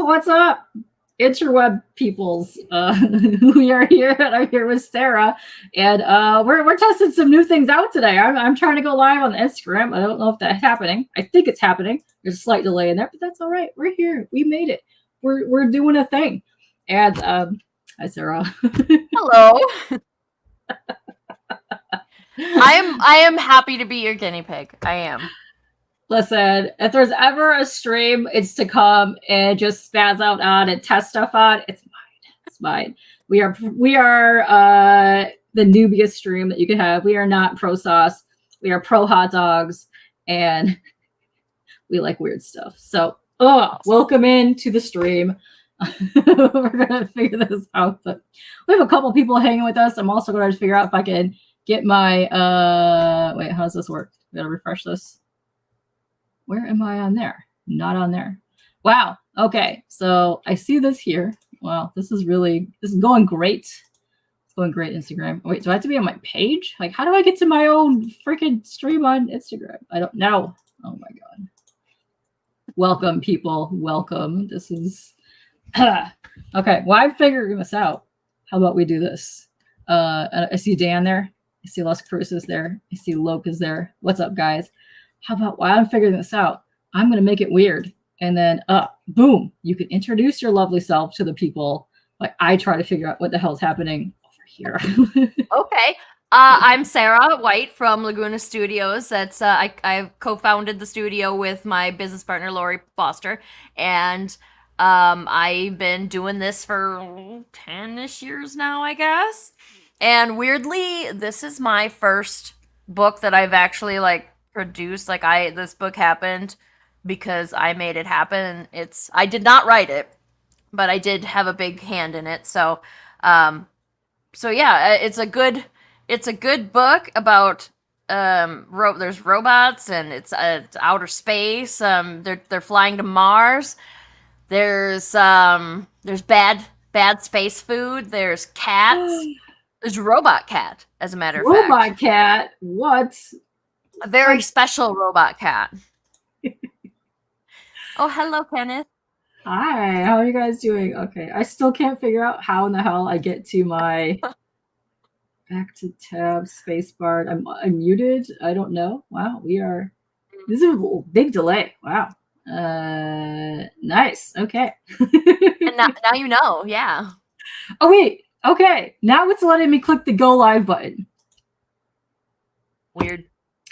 what's up, interweb peoples? We are here. I'm here with Sarah, and we're testing some new things out today. I'm trying to go live on Instagram. I don't know if that's happening. I think it's happening. There's a slight delay in there, but that's all right. We're here. We made it. We're doing a thing. And hi, Sarah. Hello. I am happy to be your guinea pig. I am. Listen, if there's ever a stream, it's to come and just spaz out on and test stuff on. It's mine. It's mine. We are the noobiest stream that you can have. We are not pro sauce. We are pro hot dogs, and we like weird stuff. So, welcome into the stream. We're gonna figure this out, but we have a couple people hanging with us. I'm also going to figure out if I can get my wait. How does this work? We gotta refresh this. Where am I on there? Not on there. Wow. Okay. So I see this here. Wow. This is going great. It's going great, Instagram. Wait, do I have to be on my page? Like, how do I get to my own freaking stream on Instagram? I don't know. Oh my God. Welcome, people. Welcome. This is okay. Well, I'm figuring this out. How about we do this? I see Dan there. I see Las Cruces there. I see Loke is there. What's up, guys? How about while I'm figuring this out, I'm going to make it weird. And then, boom, you can introduce your lovely self to the people. Like I try to figure out what the hell's happening over here. Okay. I'm Sarah White from Laguna Studios. That's I co-founded the studio with my business partner, Lori Foster. And I've been doing this for 10-ish years now, I guess. And weirdly, this is my first book that I've actually produced. This book happened because I made it happen. I did not write it, but I did have a big hand in it. So yeah, it's a good book about there's robots and it's outer space. They're flying to Mars. There's bad space food. There's cats. There's a robot cat, as a matter of fact. Robot cat? What? A very special robot cat. Oh, hello, Kenneth. Hi, how are you guys doing? Okay, I still can't figure out how in the hell I get to my back to tab spacebar. I'm muted. I don't know. Wow, this is a big delay. Wow. Nice. Okay. And now you know. Yeah. Oh wait. Okay. Now it's letting me click the go live button. Weird.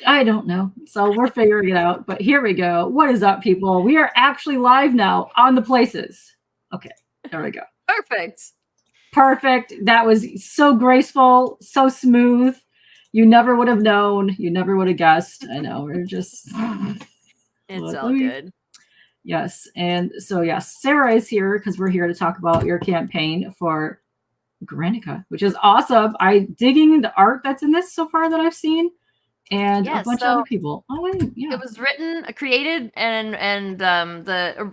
I don't know. So we're figuring it out. But here we go. What is up, people? We are actually live now on the places. Okay. There we go. Perfect. That was so graceful, so smooth. You never would have known. You never would have guessed. I know. We're just... It's all good. Yes. And so, yes, Sarah is here because we're here to talk about your campaign for Granica, which is awesome. I'm digging the art that's in this so far that I've seen. And a bunch of other people. Oh, wait, yeah. It was written, created, and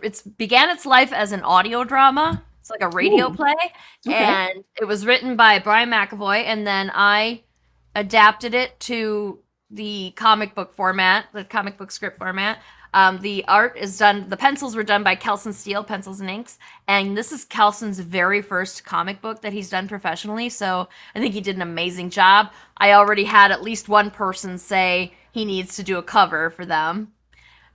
it began its life as an audio drama. It's like a radio play, and it was written by Brian McAvoy, and then I adapted it to the comic book format, the comic book script format. The art is done. The pencils were done by Kelson Steele, Pencils and Inks, and this is Kelson's very first comic book that he's done professionally. So I think he did an amazing job. I already had at least one person say he needs to do a cover for them,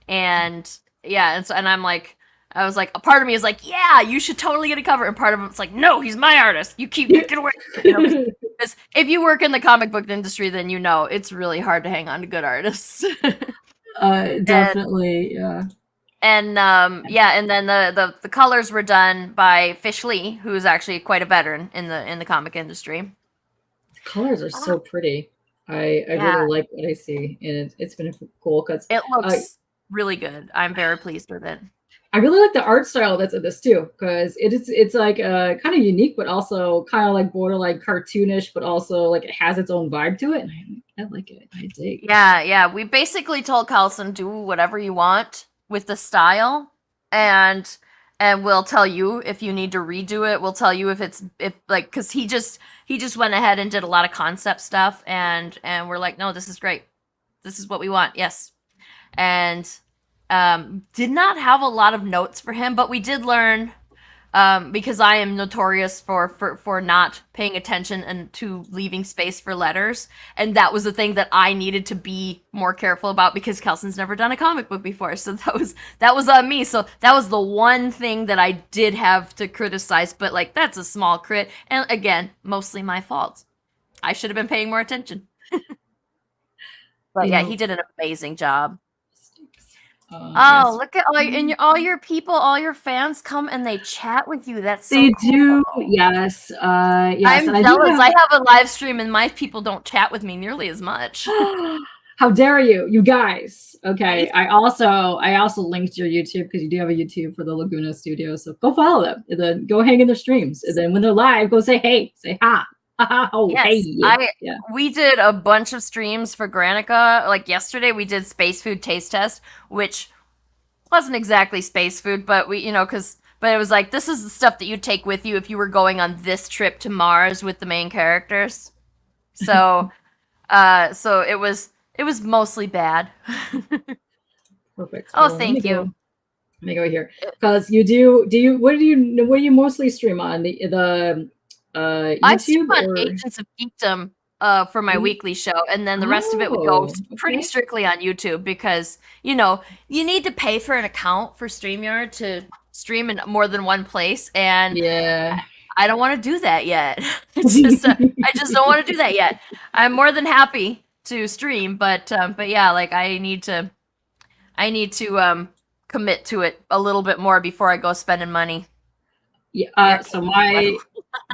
and yeah, and I'm like, I was like, a part of me is like, yeah, you should totally get a cover, and part of it's like, no, he's my artist. You get away. Because if you work in the comic book industry, then you know it's really hard to hang on to good artists. Definitely, yeah. And and then the colors were done by Fish Lee, who is actually quite a veteran in the comic industry. The colors are so pretty. I really like what I see, and it's been cool because it looks really good. I'm very pleased with it. I really like the art style that's in this too, because it's like kind of unique, but also kind of like borderline cartoonish, but also like it has its own vibe to it. And I like it. I dig. Yeah. We basically told Carlson, do whatever you want with the style, and we'll tell you if you need to redo it. We'll tell you because he just went ahead and did a lot of concept stuff, and we're like, no, this is great. This is what we want. Yes, and did not have a lot of notes for him, but we did learn because I am notorious for not paying attention and to leaving space for letters, and that was the thing that I needed to be more careful about because Kelson's never done a comic book before, so that was on me. So that was the one thing that I did have to criticize, but like that's a small crit, and again, mostly my fault. I should have been paying more attention. But yeah, he did an amazing job. Yes. Look at all your people, all your fans come and they chat with you. That's so they cool. do. Yes. Yes. I'm jealous. I have a live stream and my people don't chat with me nearly as much. How dare you guys? Okay. I also linked your YouTube because you do have a YouTube for the Laguna Studios. So go follow them and then go hang in their streams. And then when they're live, go say hey, say ha. Oh, yes, hey. We did a bunch of streams for Granica. Like yesterday, we did Space Food Taste Test, which wasn't exactly space food, but but it was like, this is the stuff that you take with you if you were going on this trip to Mars with the main characters. So, so it was mostly bad. Perfect. Oh, well, thank you. Let me go here because you do. What do you mostly stream on the YouTube? I stream on Agents of Geekdom for my weekly show, and then the rest of it would go pretty strictly on YouTube because you need to pay for an account for StreamYard to stream in more than one place, and I don't want to do that yet. It's just I just don't want to do that yet. I'm more than happy to stream, but yeah, like I need to commit to it a little bit more before I go spending money. Yeah. So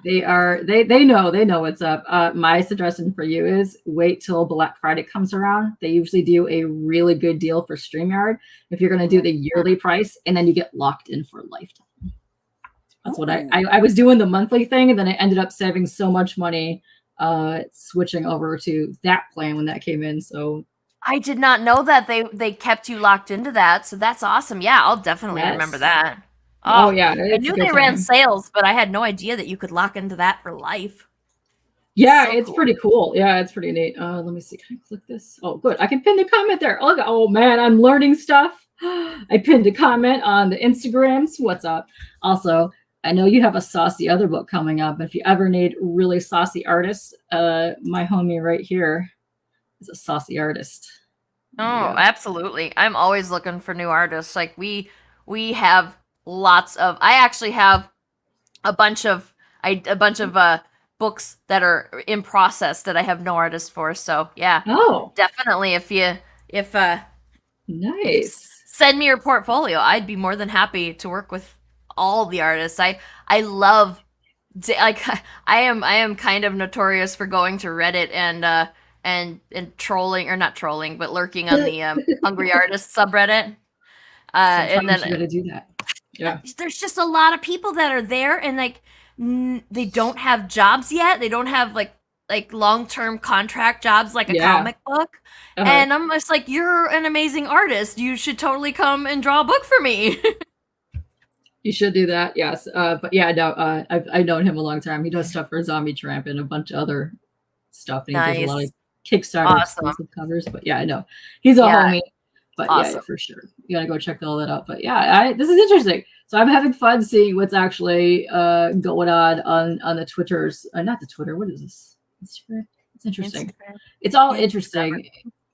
they know what's up. My suggestion for you is wait till Black Friday comes around. They usually do a really good deal for StreamYard if you're going to do the yearly price, and then you get locked in for a lifetime. That's what I was doing the monthly thing, and then I ended up saving so much money switching over to that plan when that came in. So I did not know that they kept you locked into that. So that's awesome. Yeah, I'll definitely remember that. Oh yeah, I knew they ran sales, but I had no idea that you could lock into that for life. Yeah, so it's cool. Pretty cool. Yeah, it's pretty neat. Let me see. Can I click this? Oh, good. I can pin the comment there. Oh man, I'm learning stuff. I pinned a comment on the Instagrams. What's up? Also, I know you have a saucy other book coming up. If you ever need really saucy artists, my homie right here is a saucy artist. Oh, absolutely. I'm always looking for new artists. Like we have lots of. I actually have a bunch of books that are in process that I have no artist for. So yeah. Oh, definitely. If nice. Send me your portfolio. I'd be more than happy to work with all the artists. I love, like, I am kind of notorious for going to Reddit and trolling, or not trolling, but lurking on the Hungry Artists subreddit. And then you gotta do that. Yeah, there's just a lot of people that are there, and like they don't have jobs yet. They don't have like long-term contract jobs like a comic book. And I'm just like, you're an amazing artist. You should totally come and draw a book for me. You should do that. Yes. But yeah, no, I've known him a long time. He does stuff for Zombie Tramp and a bunch of other stuff. And he does a lot of Kickstarter exclusive covers. But yeah, I know he's a homie. But yeah, for sure. You gotta go check all that out. But yeah, this is interesting. So I'm having fun seeing what's actually going on the Twitters. Not the Twitter. What is this? Instagram. It's interesting. It's all interesting.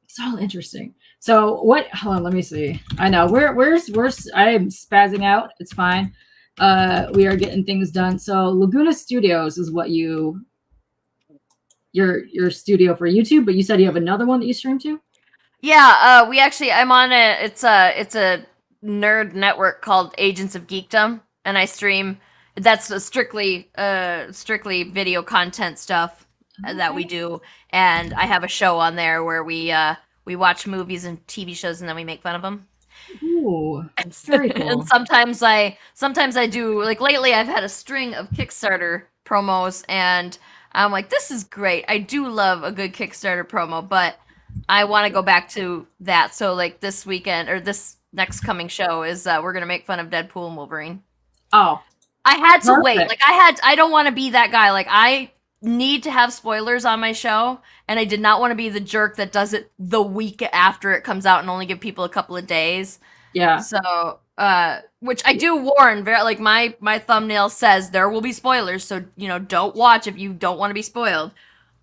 It's all interesting. So what? Hold on, let me see. I know where's I am spazzing out. It's fine. We are getting things done. So Laguna Studios is what your studio for YouTube, but you said you have another one that you stream to? Yeah, I'm on it's a nerd network called Agents of Geekdom, and I stream. That's a strictly video content stuff that we do, and I have a show on there where we watch movies and TV shows, and then we make fun of them. Ooh, that's very cool. And sometimes I do, like lately I've had a string of Kickstarter promos, and I'm like, this is great. I do love a good Kickstarter promo, but I want to go back to that. So like this weekend, or this next coming show is we're gonna make fun of Deadpool and Wolverine. Oh, I had to wait. Like I don't want to be that guy. Like I need to have spoilers on my show, and I did not want to be the jerk that does it the week after it comes out and only give people a couple of days. Yeah. So, which I do warn, very like my thumbnail says there will be spoilers, so don't watch if you don't want to be spoiled.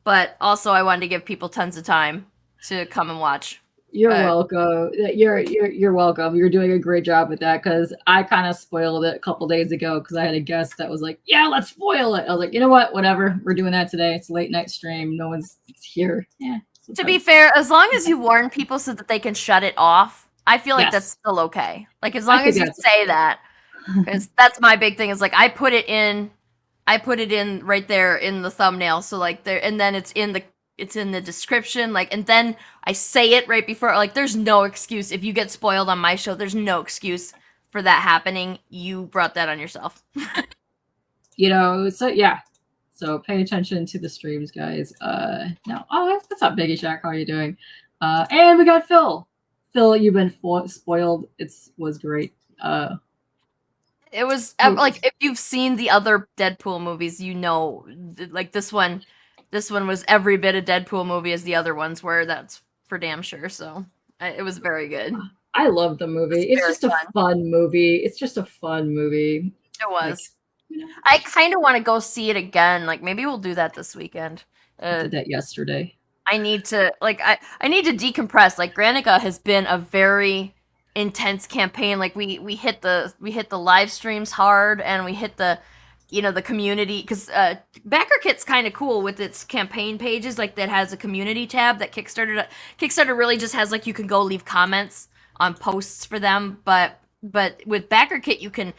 But also, I wanted to give people tons of time to come and watch. You're welcome. You're welcome. You're doing a great job with that because I kind of spoiled it a couple days ago because I had a guest that was like, "Yeah, let's spoil it." I was like, "You know what? Whatever. We're doing that today. It's a late night stream. No one's here." Yeah. To be fair, as long as you warn people so that they can shut it off, I feel like that's Yes. still okay. Like as long as you say that, because that's my big thing. Is like I put it in right there in the thumbnail, so like there, and then it's in the description, like, and then I say it right before. Like, there's no excuse if you get spoiled on my show. There's no excuse for that happening. You brought that on yourself. So yeah. So pay attention to the streams, guys. Now, what's up, Biggie Shack? How are you doing? And we got Phil. Phil, you've been spoiled. Was great. It was like if you've seen the other Deadpool movies, like this one was every bit a Deadpool movie as the other ones were. That's for damn sure. So it was very good. I love the movie. It's just a fun movie. It's just a fun movie. It was. I kind of want to go see it again. Like maybe we'll do that this weekend. I did that yesterday. I need to I need to decompress. Like Granica has been a very intense campaign. Like we hit the live streams hard, and we hit the the community, because BackerKit's kind of cool with its campaign pages. Like that has a community tab that Kickstarter really just has, like, you can go leave comments on posts for them, but with BackerKit you can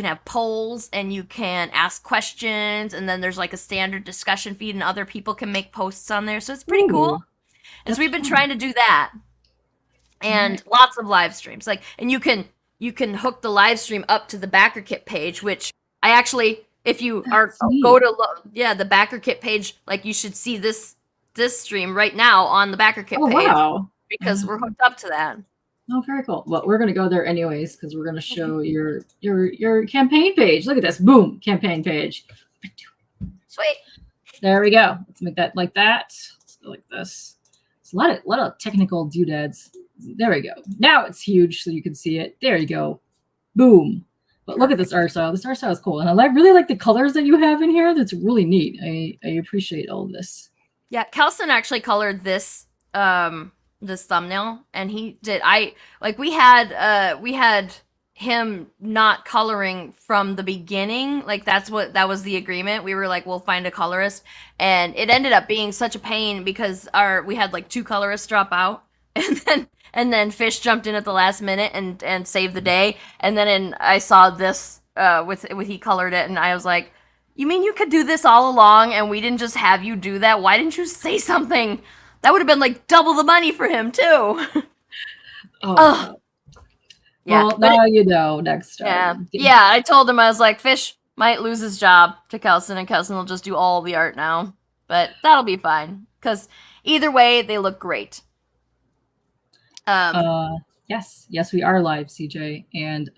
have polls and you can ask questions, and then there's like a standard discussion feed and other people can make posts on there, so it's pretty cool. And so we've been trying to do that, and lots of live streams, like, and you can hook the live stream up to the BackerKit page, which I actually, if you go to the BackerKit page, like, you should see this stream right now on the BackerKit page. Wow. Because we're hooked up to that. Oh, very cool. Well, we're going to go there anyways because we're going to show your campaign page. Look at this. Boom. Campaign page. Sweet. There we go. Let's make that like that. Let's go like this. It's a lot of technical doodads. There we go. Now it's huge so you can see it. There you go. Boom. But look at this art style. This art style is cool. And I really like the colors that you have in here. That's really neat. I appreciate all of this. Yeah, Kelson actually colored this this thumbnail, and we had him not coloring from the beginning. Like that was the agreement. We were like, we'll find a colorist, and it ended up being such a pain because we had like 2 colorists drop out, and then Fish jumped in at the last minute and saved the day. And then I saw this with he colored it, and I was like, you mean you could do this all along and we didn't just have you do that? Why didn't you say something? That would have been like double the money for him too. Yeah, well, now you know next time. Yeah, I told him, I was like, Fish might lose his job to Kelson, and Kelson will just do all the art now. But that'll be fine, because either way, they look great. Yes, we are live, CJ, and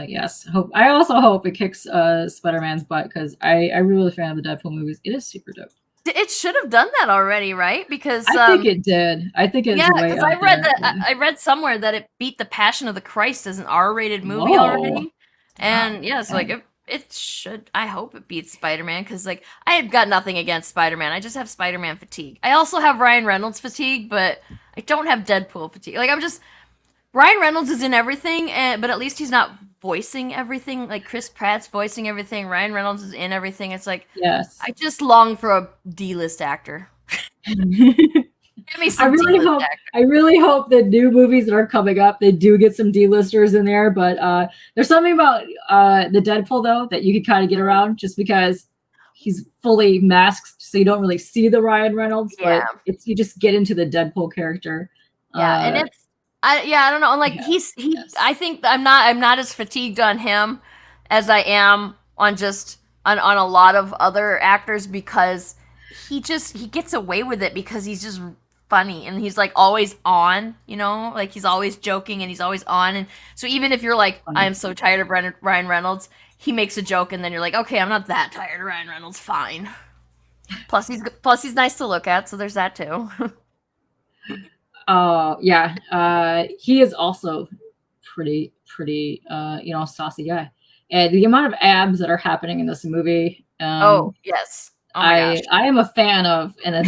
yes, I also hope it kicks Spider-Man's butt, because I'm really a fan of the Deadpool movies. It is super dope. It should have done that already, right? Because I think it did. I think it's because I read somewhere that it beat The Passion of the Christ as an R-rated movie already, and so like it should. I hope it beats Spider-Man, because like I had got nothing against Spider-Man. I just have Spider-Man fatigue. I also have Ryan Reynolds fatigue, but I don't have Deadpool fatigue. Like Ryan Reynolds is in everything, but at least he's not voicing everything. Like Chris Pratt's voicing everything. Ryan Reynolds is in everything. It's like, yes, I just long for a D-list actor. Give me some I really hope the new movies that are coming up, they do get some D-listers in there. But there's something about the Deadpool, though, that you can kind of get around, just because he's fully masked, so you don't really see the Ryan Reynolds. But you just get into the Deadpool character. Yeah, and it's. I don't know. Like I think I'm not as fatigued on him as I am on on a lot of other actors, because he gets away with it because he's just funny, and he's like always on, like he's always joking and he's always on. And so even if you're like, I am so tired of Ryan Reynolds, he makes a joke and then you're like, okay, I'm not that tired of Ryan Reynolds, fine. Plus he's nice to look at, so there's that too. He is also pretty, saucy guy. And the amount of abs that are happening in this movie, Oh yes. Oh my gosh. I am a fan of, and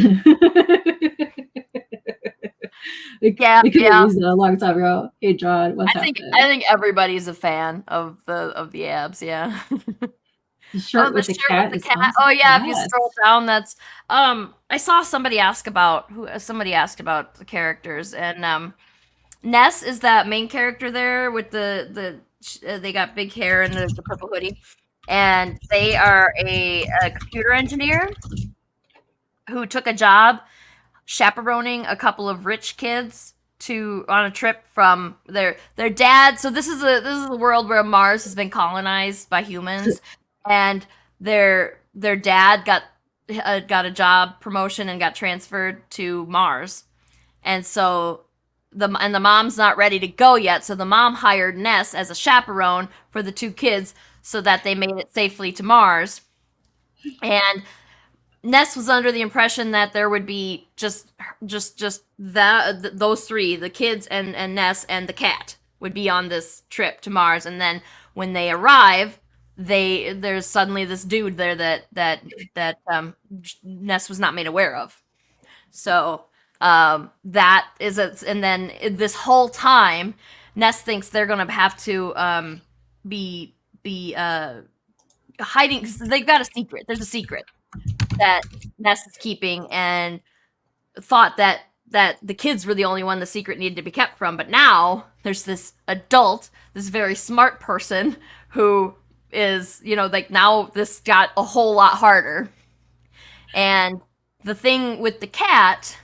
we could have used it a long time ago. Hey John, what's happening? I think everybody's a fan of the abs. Yeah. The shirt with the cat. Awesome. Oh yeah, yes. If you scroll down, that's I saw somebody asked about the characters, and Ness is that main character there with they got big hair and the purple hoodie, and they are a computer engineer who took a job chaperoning a couple of rich kids on a trip from their dad. So this is a world where Mars has been colonized by humans, and their dad got a job promotion and got transferred to Mars, and so the mom's not ready to go yet. So the mom hired Ness as a chaperone for the two kids so that they made it safely to Mars, and Ness was under the impression that there would be just those three, the kids and Ness and the cat, would be on this trip to Mars, and then when they arrive, there's suddenly this dude there that Ness was not made aware of. So that is and then this whole time, Ness thinks they're gonna have to be hiding. They've got a secret. There's a secret that Ness is keeping, and thought that the kids were the only one the secret needed to be kept from. But now there's this adult, this very smart person who is, now this got a whole lot harder. And the thing with the cat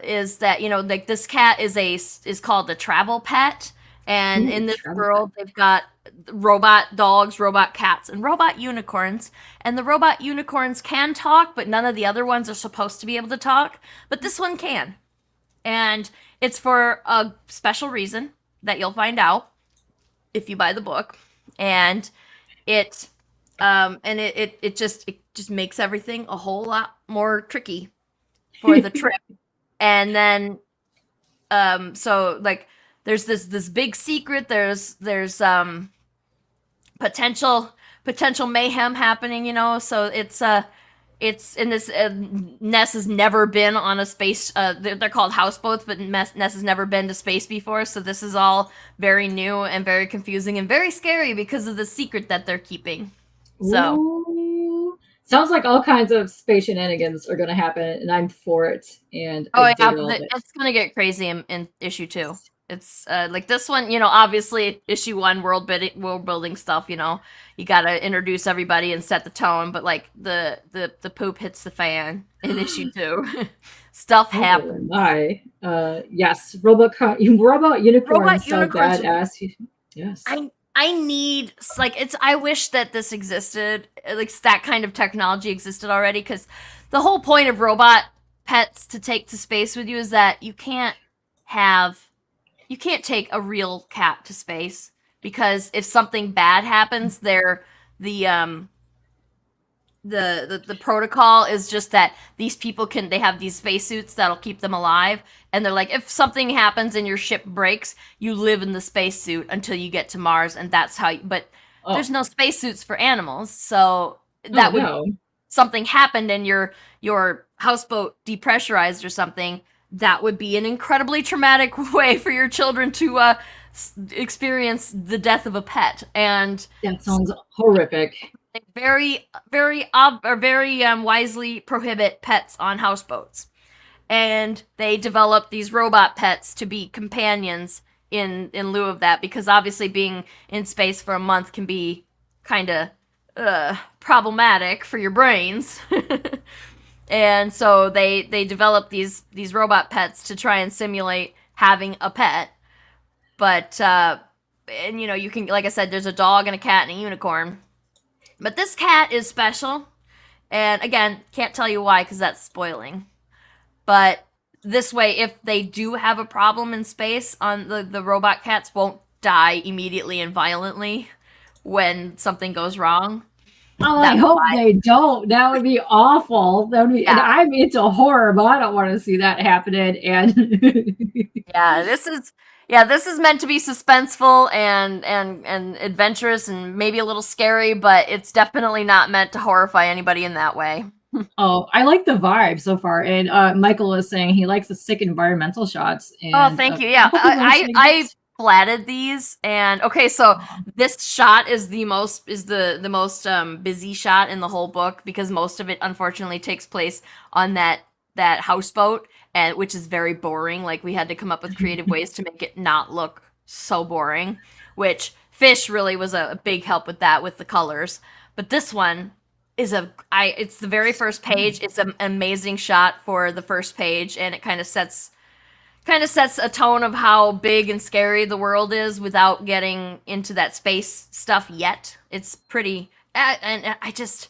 is that, this cat is called a TravelPet. And in this world, they've got robot dogs, robot cats, and robot unicorns. And the robot unicorns can talk, but none of the other ones are supposed to be able to talk. But this one can. And it's for a special reason that you'll find out if you buy the book. And it just makes everything a whole lot more tricky for the trip. And then there's this big secret. There's potential mayhem happening, so it's in this Ness has never been on a space, they're called houseboats, but Ness has never been to space before, so this is all very new and very confusing and very scary because of the secret that they're keeping. So ooh. Sounds like all kinds of space shenanigans are going to happen, and I'm for it. And it's going to get crazy in issue 2. It's like this one, obviously issue 1 world building stuff, you gotta introduce everybody and set the tone, but like the poop hits the fan in issue 2. Stuff happens. Yes, robot unicorns so badass. Yes. I need, I wish that this existed, like that kind of technology existed already, because the whole point of robot pets to take to space with you is that you can't take a real cat to space, because if something bad happens, the protocol is just that these people they have these spacesuits that'll keep them alive, and they're like, if something happens and your ship breaks, you live in the spacesuit until you get to Mars, and that's how. There's no spacesuits for animals, so something happened and your houseboat depressurized or something. That would be an incredibly traumatic way for your children to experience the death of a pet, and that sounds horrific. They very wisely prohibit pets on houseboats, and they develop these robot pets to be companions in lieu of that, because obviously being in space for a month can be kind of problematic for your brains. And so they develop these robot pets to try and simulate having a pet. But you can, like I said, there's a dog and a cat and a unicorn. But this cat is special. And again, can't tell you why, because that's spoiling. But this way, if they do have a problem in space, the robot cats won't die immediately and violently when something goes wrong. Oh, I hope they don't. That would be awful. That would be. Yeah. And I'm into horror, but I don't want to see that happening. And yeah, this is. Yeah, this is meant to be suspenseful and adventurous and maybe a little scary, but it's definitely not meant to horrify anybody in that way. Oh, I like the vibe so far. And Michael is saying he likes the sick environmental shots. Oh, And thank you. Yeah, I flatted these, and okay, so this shot is the most busy shot in the whole book because most of it unfortunately takes place on that houseboat, and which is very boring. Like we had to come up with creative ways to make it not look so boring. Which Fish really was a big help with that with the colors. But this one is it's the very first page. It's an amazing shot for the first page, and it kind of sets a tone of how big and scary the world is without getting into that space stuff yet. It's pretty, and I just,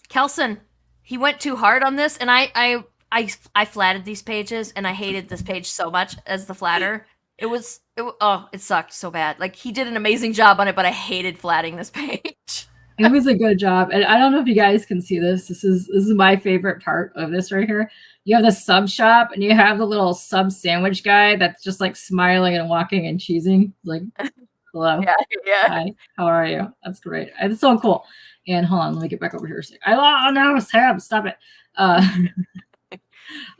Kelson, he went too hard on this, and I flatted these pages, and I hated this page so much as the flatter. It sucked so bad. Like he did an amazing job on it, but I hated flatting this page. It was a good job. And I don't know if you guys can see this. This is my favorite part of this right here. You have the sub shop and you have the little sub sandwich guy that's just like smiling and walking and cheesing. Like, hello. Yeah. Hi, how are you? That's great. It's so cool. And hold on, let me get back over here. Oh no, Sam, stop it.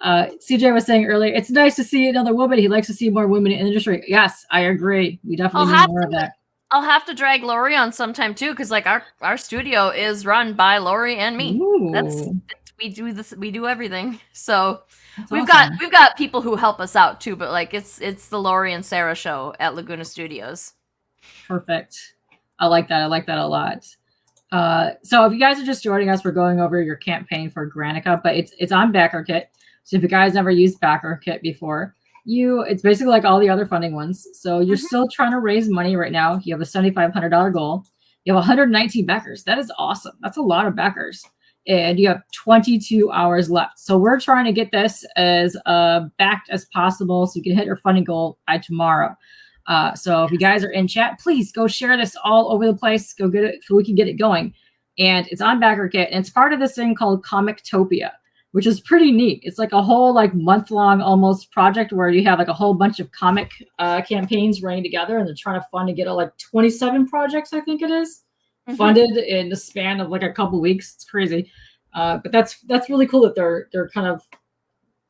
CJ was saying earlier, it's nice to see another woman. He likes to see more women in the industry. Yes, I agree. We definitely need more of that. I'll have to drag Lori on sometime too, because like our studio is run by Lori and me. We do everything. So we've got people who help us out too, but like it's the Lori and Sarah show at Laguna Studios. Perfect. I like that. I like that a lot. So if you guys are just joining us, we're going over your campaign for Granica, but it's on BackerKit. So if you guys never used BackerKit before, it's basically like all the other funding ones. So you're still trying to raise money right now. You have a $7,500 goal. You have 119 backers. That is awesome. That's a lot of backers. And you have 22 hours left. So we're trying to get this as backed as possible so you can hit your funding goal by tomorrow. So if you guys are in chat, please go share this all over the place. Go get it so we can get it going. And it's on BackerKit. And it's part of this thing called Comictopia, which is pretty neat. It's like a whole like month-long almost project where you have like a whole bunch of comic campaigns running together, and they're trying to fund to get like 27 projects, I think it is, funded in the span of like a couple weeks. It's crazy. But that's really cool that they're kind of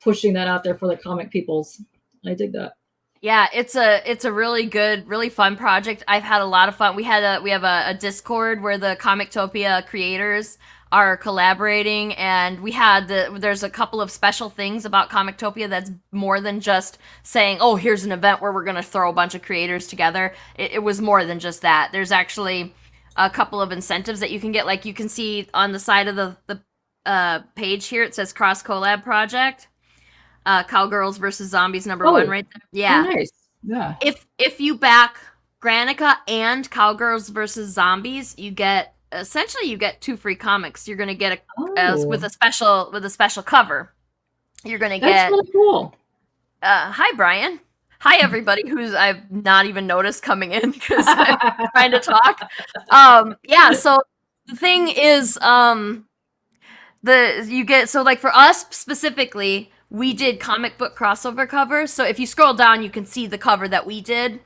pushing that out there for the comic peoples. I dig that. Yeah, it's a really good, really fun project. I've had a lot of fun. We have a Discord where the Comictopia creators are collaborating, and there's a couple of special things about Comictopia that's more than just saying, oh, here's an event where we're going to throw a bunch of creators together. It was more than just that. There's actually a couple of incentives that you can get. Like you can see on the side of the page here, it says cross collab project, Cowgirls versus Zombies #1 right there. Yeah. Oh, nice. Yeah. If you back Granica and Cowgirls versus Zombies, you get 2 free comics. You're gonna get with a special cover. You're gonna get. That's really cool. Hi Brian. Hi everybody who's I've not even noticed coming in because I'm trying to talk. Yeah. So the thing is, so like for us specifically, we did comic book crossover covers. So if you scroll down, you can see the cover that we did.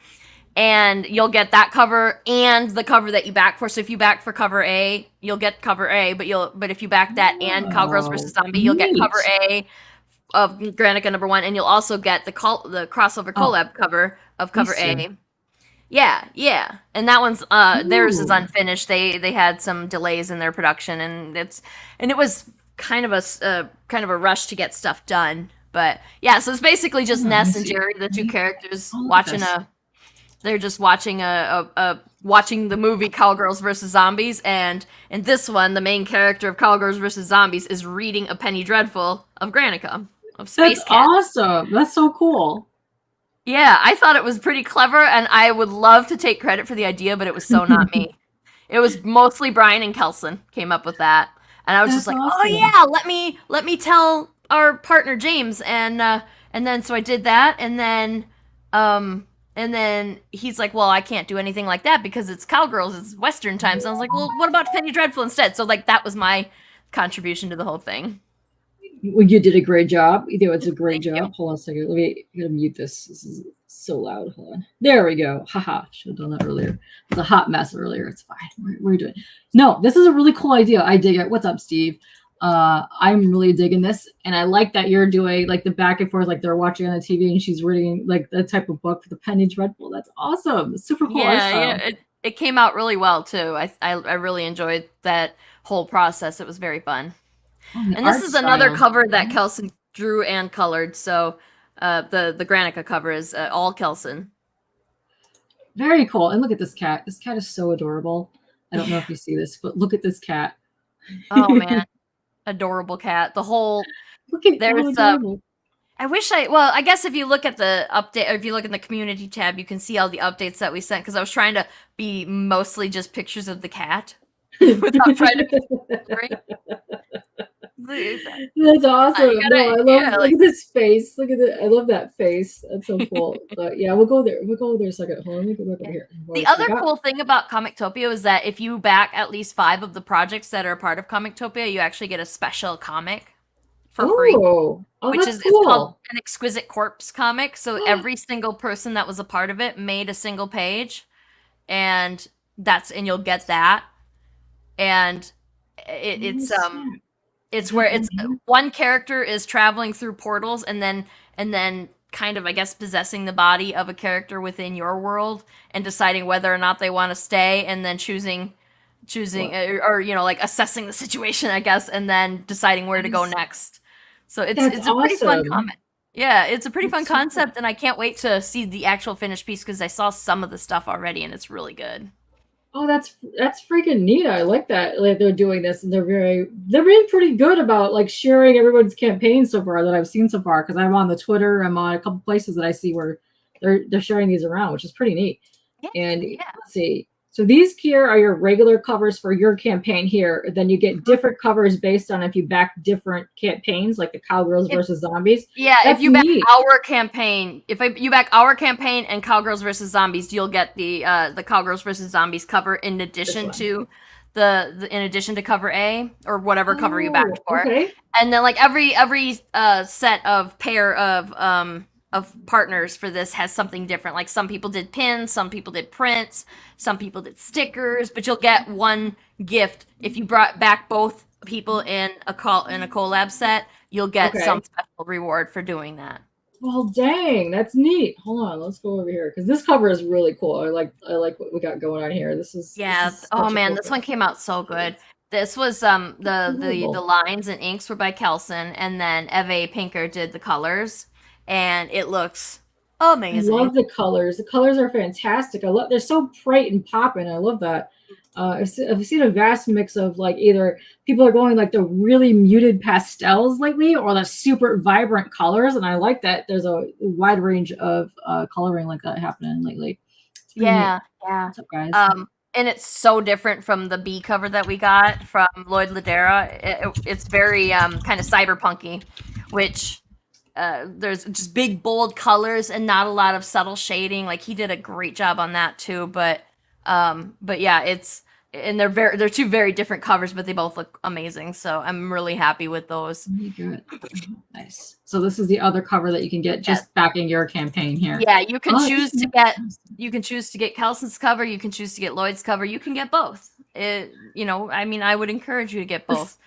And you'll get that cover and the cover that you back for. So if you back for cover A, you'll get cover A, but if you back that and Cowgirls versus Zombie, you'll get cover A of Granica #1, and you'll also get the crossover collab cover of cover A. Yeah. And that one's theirs is unfinished. They had some delays in their production, and it was kind of a rush to get stuff done. But yeah, so it's basically just Ness and Jerry, the two characters, they're just watching watching the movie Cowgirls versus Zombies, and in this one, the main character of Cowgirls versus Zombies is reading a Penny Dreadful of Granica of Space That's Cat. awesome. That's so cool. Yeah, I thought it was pretty clever, and I would love to take credit for the idea, but it was so not me. It was mostly Brian and Kelson came up with that, and I was just like, awesome. Oh yeah, let me tell our partner James, and then so I did that, and then he's like, well, I can't do anything like that because it's Cowgirls, it's Western times. And I was like, well, what about Penny Dreadful instead? So like that was my contribution to the whole thing. Well, you did a great job. It's a great job. Hold on a second. Let me mute this. This is So loud. Hold on. There we go. Haha. Should have done that earlier. It was a hot mess earlier. It's fine. What are you doing? No, this is a really cool idea. I dig it. What's up, Steve? I'm really digging this, and I like that you're doing like the back and forth, like they're watching on the TV and she's reading like the type of book for the Penny Dreadful. That's awesome. It's super cool. Yeah. It came out really well too. I really enjoyed that whole process. It was very fun. And this is another cover that Kelson drew and colored. So the Granica cover is all Kelson. Very cool. And look at this cat. This cat is so adorable. I don't know if you see this, but look at this cat. Oh man, adorable cat. The whole there's I guess if you look at the update, or if you look in the community tab, you can see all the updates that we sent, because I was trying to be mostly just pictures of the cat without trying to. That's awesome. Look at this face. Look at it. I love that face. That's so cool. But yeah, we'll go there. We'll go there a second. Hold on, let me go back over here. The other cool thing about Comictopia is that if you back at least 5 of the projects that are a part of Comictopia, you actually get a special comic for free. Which is cool. It's called an Exquisite Corpse comic. So every single person that was a part of it made a single page, and you'll get that. And it's where it's one character is traveling through portals and then kind of, I guess, possessing the body of a character within your world and deciding whether or not they want to stay, and then choosing or like assessing the situation, I guess, and then deciding where to go next. So it's a pretty fun comic. Yeah, it's a pretty fun concept, and I can't wait to see the actual finished piece, because I saw some of the stuff already and it's really good. Oh, that's freaking neat. I like that. Like, they're doing this, and they're being pretty good about like sharing everyone's campaign so far that I've seen so far, because I'm on the Twitter, I'm on a couple places that I see where they're sharing these around, which is pretty neat. Let's see. So these here are your regular covers for your campaign here. Then you get different covers based on if you back different campaigns, like the Cowgirls versus Zombies. Yeah, if you back our campaign, you back our campaign and Cowgirls versus Zombies, you'll get the Cowgirls versus Zombies cover in addition to in addition to cover A, or whatever cover you backed for. Okay. And then like every set of pair of partners for this has something different. Like some people did pins, some people did prints, some people did stickers, but you'll get one gift if you brought back both people in a collab set. You'll get some special reward for doing that. Well, dang, that's neat. Hold on, let's go over here, because this cover is really cool. I like what we got going on here. This is oh man, this one came out so good. This was the lines and inks were by Kelson, and then Eve Pinker did the colors. And it looks amazing. I love the colors. The colors are fantastic. They're so bright and popping. I love that. I've seen a vast mix of like either people are going like the really muted pastels lately, or the super vibrant colors, and I like that there's a wide range of coloring like that happening lately. Yeah. What's up, guys? And it's so different from the B cover that we got from Lloyd Ladera. It's very kind of cyberpunky, which there's just big bold colors and not a lot of subtle shading. Like, he did a great job on that too. But yeah, they're two very different covers, but they both look amazing. So I'm really happy with those. Good. Nice. So this is the other cover that you can get just backing your campaign here. Yeah, you can choose to get Kelson's cover. You can choose to get Lloyd's cover. You can get both. I would encourage you to get both.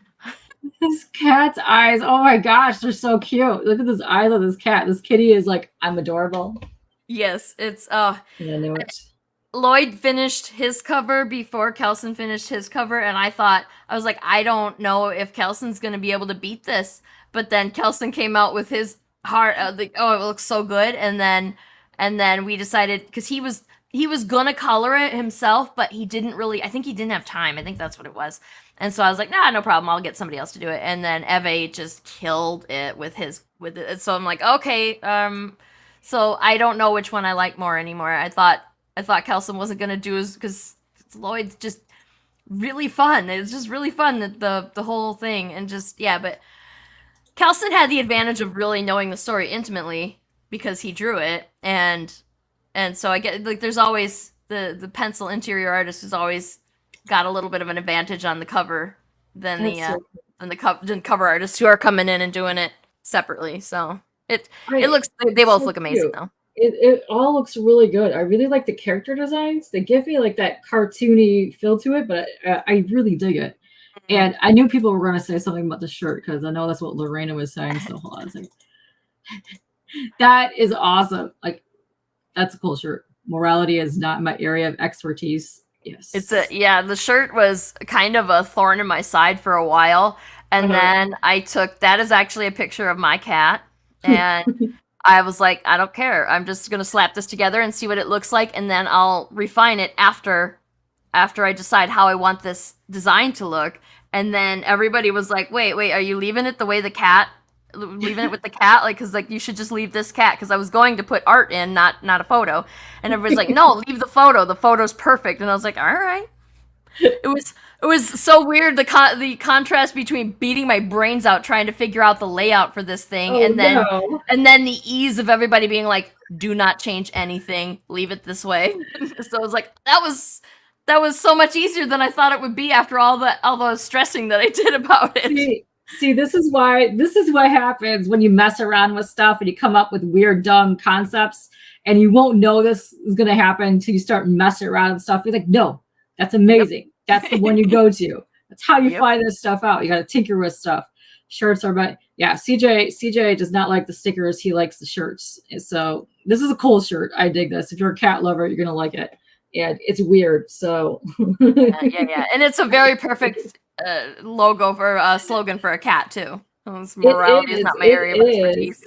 This cat's eyes, oh my gosh, they're so cute. Look at those eyes of this cat. This kitty is like, I'm adorable. Yes, it's I knew it. Lloyd finished his cover before Kelson finished his cover, and I was like, I don't know if Kelson's gonna be able to beat this. But then Kelson came out with his heart, it looks so good, and then we decided, because he was gonna color it himself, but he didn't really. I think he didn't have time. I think that's what it was. And so I was like, nah, no problem. I'll get somebody else to do it. And then Eve just killed it with it. So I'm like, okay. So I don't know which one I like more anymore. I thought Kelson wasn't gonna do as, because Lloyd's just really fun. It's just really fun, the whole thing, and just but Kelson had the advantage of really knowing the story intimately because he drew it, and so I get, like, there's always the pencil interior artist has always got a little bit of an advantage on the cover than the cover artists who are coming in and doing it separately. So they both look amazing though. it all looks really good. I really like the character designs. They give me like that cartoony feel to it, but I really dig it. And I knew people were going to say something about the shirt because I know that's what Lorena was saying. So hold on a second. That is awesome. Like, that's a cool shirt. Morality is not my area of expertise. Yes. The shirt was kind of a thorn in my side for a while. And then I took, that is actually a picture of my cat. And I was like, I don't care. I'm just going to slap this together and see what it looks like. And then I'll refine it after I decide how I want this design to look. And then everybody was like, wait, are you leaving it the way leaving it with the cat? Like, cause like you should just leave this cat. Cause I was going to put art in, not a photo. And everybody's like, no, leave the photo. The photo's perfect. And I was like, all right. It was so weird, the contrast between beating my brains out trying to figure out the layout for this thing, and then the ease of everybody being like, do not change anything, leave it this way. So I was like, that was so much easier than I thought it would be after all the stressing that I did about it. See, this is what happens when you mess around with stuff and you come up with weird, dumb concepts, and you won't know this is going to happen until you start messing around with stuff. You're like, no, that's amazing. Yep. That's the one you go to. That's how you find this stuff out. You got to tinker with stuff. Shirts are about, CJ does not like the stickers. He likes the shirts. So this is a cool shirt. I dig this. If you're a cat lover, you're going to like it. And it's weird. So yeah. And it's a very perfect logo for a slogan for a cat too. Morality is not my area of expertise.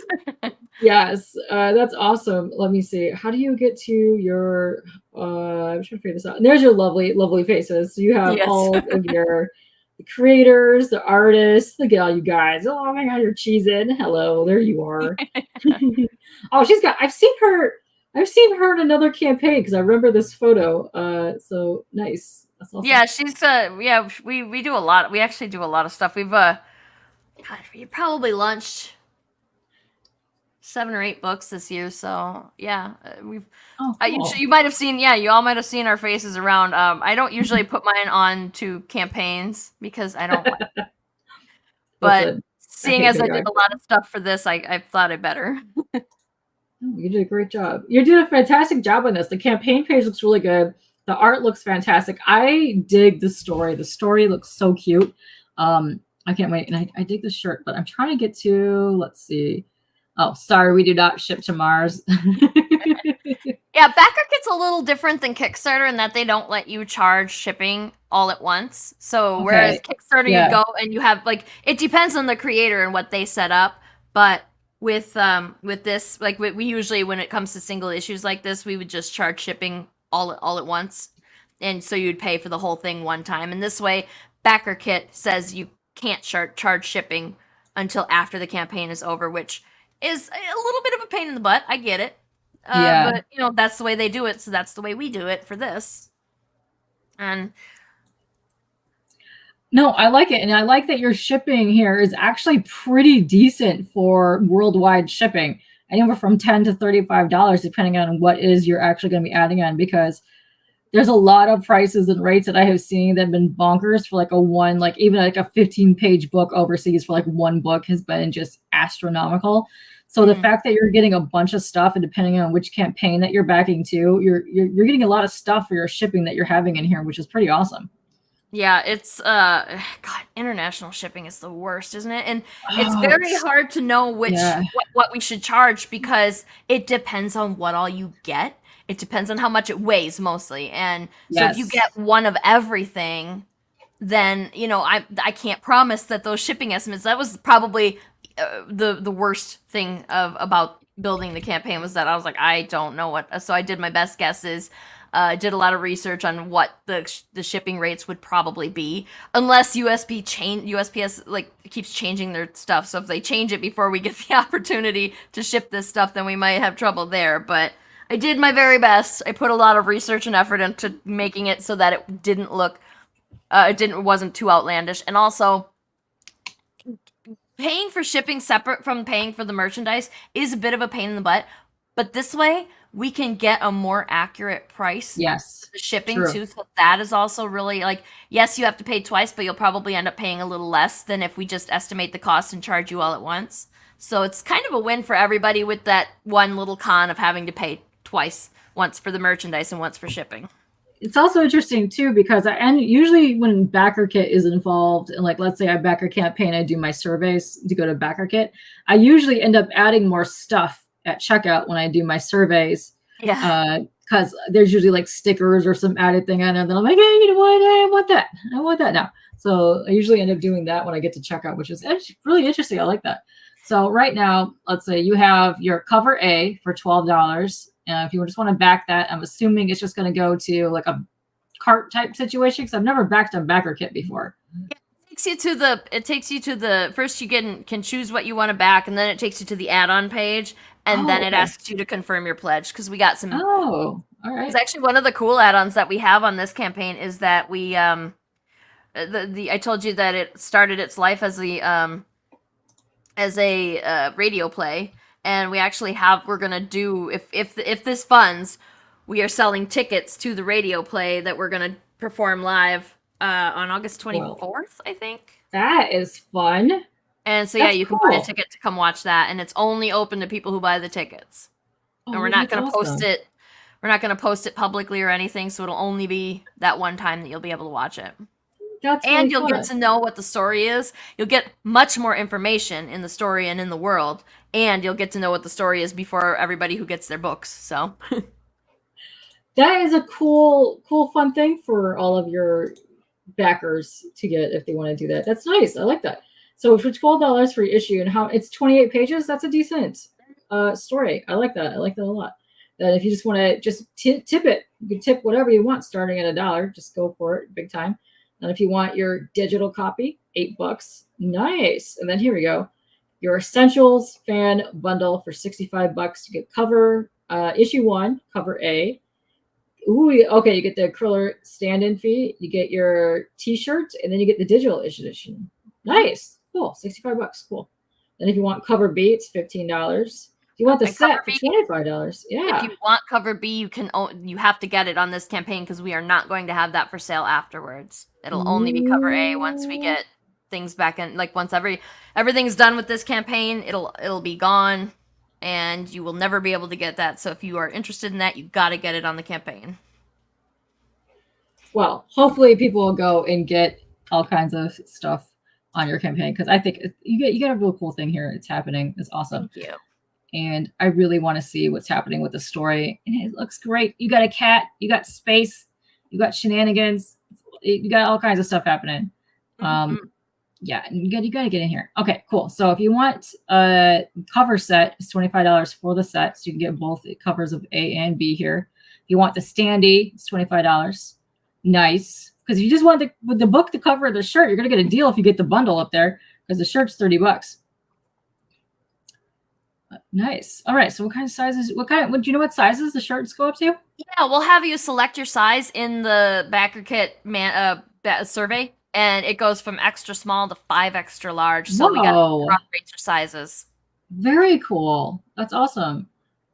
Yes, that's awesome. Let me see. How do you get to your? I'm trying to figure this out. And there's your lovely faces. So you have all of the creators, the artists. Look at all you guys. Oh my God, you're cheesing. Hello, there you are. Oh, I've seen her in another campaign because I remember this photo. So nice. That's awesome. Yeah, she's we do a lot. We actually do a lot of stuff. We probably launched 7 or 8 books this year. So yeah, we've. Oh, cool. You might have seen. Yeah, you all might have seen our faces around. I don't usually put mine on to campaigns because I don't. But seeing as I did a lot of stuff for this, I thought it better. You did a great job. You're doing a fantastic job on this. The campaign page looks really good. The art looks fantastic. I dig the story. The story looks so cute. I can't wait. And I dig the shirt, but I'm trying to get to, let's see. Oh, sorry, we do not ship to Mars. Yeah, Backer Kit's a little different than Kickstarter in that they don't let you charge shipping all at once. So whereas Kickstarter, you go and you have it depends on the creator and what they set up. But with this, we usually, when it comes to single issues like this, we would just charge shipping all at once, and so you'd pay for the whole thing one time. And this way, Backer Kit says you can't charge shipping until after the campaign is over, which is a little bit of a pain in the butt. I get it, but that's the way they do it, so that's the way we do it for this. And no, I like it. And I like that your shipping here is actually pretty decent for worldwide shipping. Anywhere from $10 to $35, depending on what is you're actually going to be adding on, because there's a lot of prices and rates that I have seen that have been bonkers for even a 15-page book overseas for one book has been just astronomical. So the fact that you're getting a bunch of stuff, and depending on which campaign that you're backing to, you're getting a lot of stuff for your shipping that you're having in here, which is pretty awesome. Yeah, it's international shipping is the worst, isn't it? And it's very hard to know what we should charge because it depends on what all you get. It depends on how much it weighs mostly. And so if you get one of everything, then I can't promise that those shipping estimates. That was probably the worst thing about building the campaign, was that I was like, I don't know what. So I did my best guesses. Did a lot of research on what the shipping rates would probably be, unless USPS keeps changing their stuff. So if they change it before we get the opportunity to ship this stuff, then we might have trouble there. But I did my very best. I put a lot of research and effort into making it so that it didn't look, wasn't too outlandish. And also, paying for shipping separate from paying for the merchandise is a bit of a pain in the butt. But this way, we can get a more accurate price. Yes. For shipping too. So that is also really yes, you have to pay twice, but you'll probably end up paying a little less than if we just estimate the cost and charge you all at once. So it's kind of a win for everybody with that one little con of having to pay twice, once for the merchandise and once for shipping. It's also interesting too because usually when BackerKit is involved, and like let's say I back a campaign, I do my surveys to go to BackerKit. I usually end up adding more stuff at checkout when I do my surveys. Yeah. Because there's usually like stickers or some added thing on there. Then I'm like, hey, you know what? I want that. I want that now. So I usually end up doing that when I get to checkout, which is really interesting. I like that. So right now, let's say you have your cover A for $12. If you just want to back that, I'm assuming it's just going to go to like a cart type situation because I've never backed a BackerKit before. It takes you to the first. You can choose what you want to back, and then it takes you to the add-on page, and then it asks you to confirm your pledge because we got some. Oh, all right. It's actually one of the cool add-ons that we have on this campaign is that we I told you that it started its life as a radio play. And we actually we're going to do, if this funds, we are selling tickets to the radio play that we're going to perform live on August 24th, I think. That is fun. And so, you can buy a ticket to come watch that. And it's only open to people who buy the tickets. And we're not going to post it. We're not going to post it publicly or anything. So it'll only be that one time that you'll be able to watch it. And you'll get to know what the story is. You'll get much more information in the story and in the world. And you'll get to know what the story is before everybody who gets their books. So that is a cool, fun thing for all of your backers to get if they want to do that. That's nice. I like that. So for $12 for your issue and it's 28 pages, that's a decent story. I like that. I like that a lot. That if you just want to tip it, you can tip whatever you want starting at $1. Just go for it big time. And if you want your digital copy, $8. Nice. And then here we go. Your Essentials fan bundle for $65. You get cover issue 1, cover A. Ooh, okay, you get the acrylic stand-in fee. You get your T-shirt, and then you get the digital edition. Nice. Cool. $65. Cool. Then if you want cover B, it's $15. You want the set for $25. Yeah. If you want cover B, you have to get it on this campaign because we are not going to have that for sale afterwards. It'll only be cover A once we get things back in. Like once everything's done with this campaign, it'll be gone, and you will never be able to get that. So if you are interested in that, you got to get it on the campaign. Well, hopefully people will go and get all kinds of stuff on your campaign because I think you get a real cool thing here. It's happening. It's awesome. Thank you. And I really want to see what's happening with the story. And it looks great. You got a cat, you got space, you got shenanigans, you got all kinds of stuff happening. Yeah, you got to get in here. Okay, cool. So if you want a cover set, it's $25 for the set. So you can get both covers of A and B here. If you want the standee, it's $25. Nice. Because if you just want the book, the cover of the shirt, you're going to get a deal if you get the bundle up there because the shirt's $30. Nice. All right. So what kind of sizes? Do you know what sizes the shirts go up to? Yeah, we'll have you select your size in the BackerKit survey, and it goes from extra small to 5 extra large. So we got range of sizes. Very cool. That's awesome.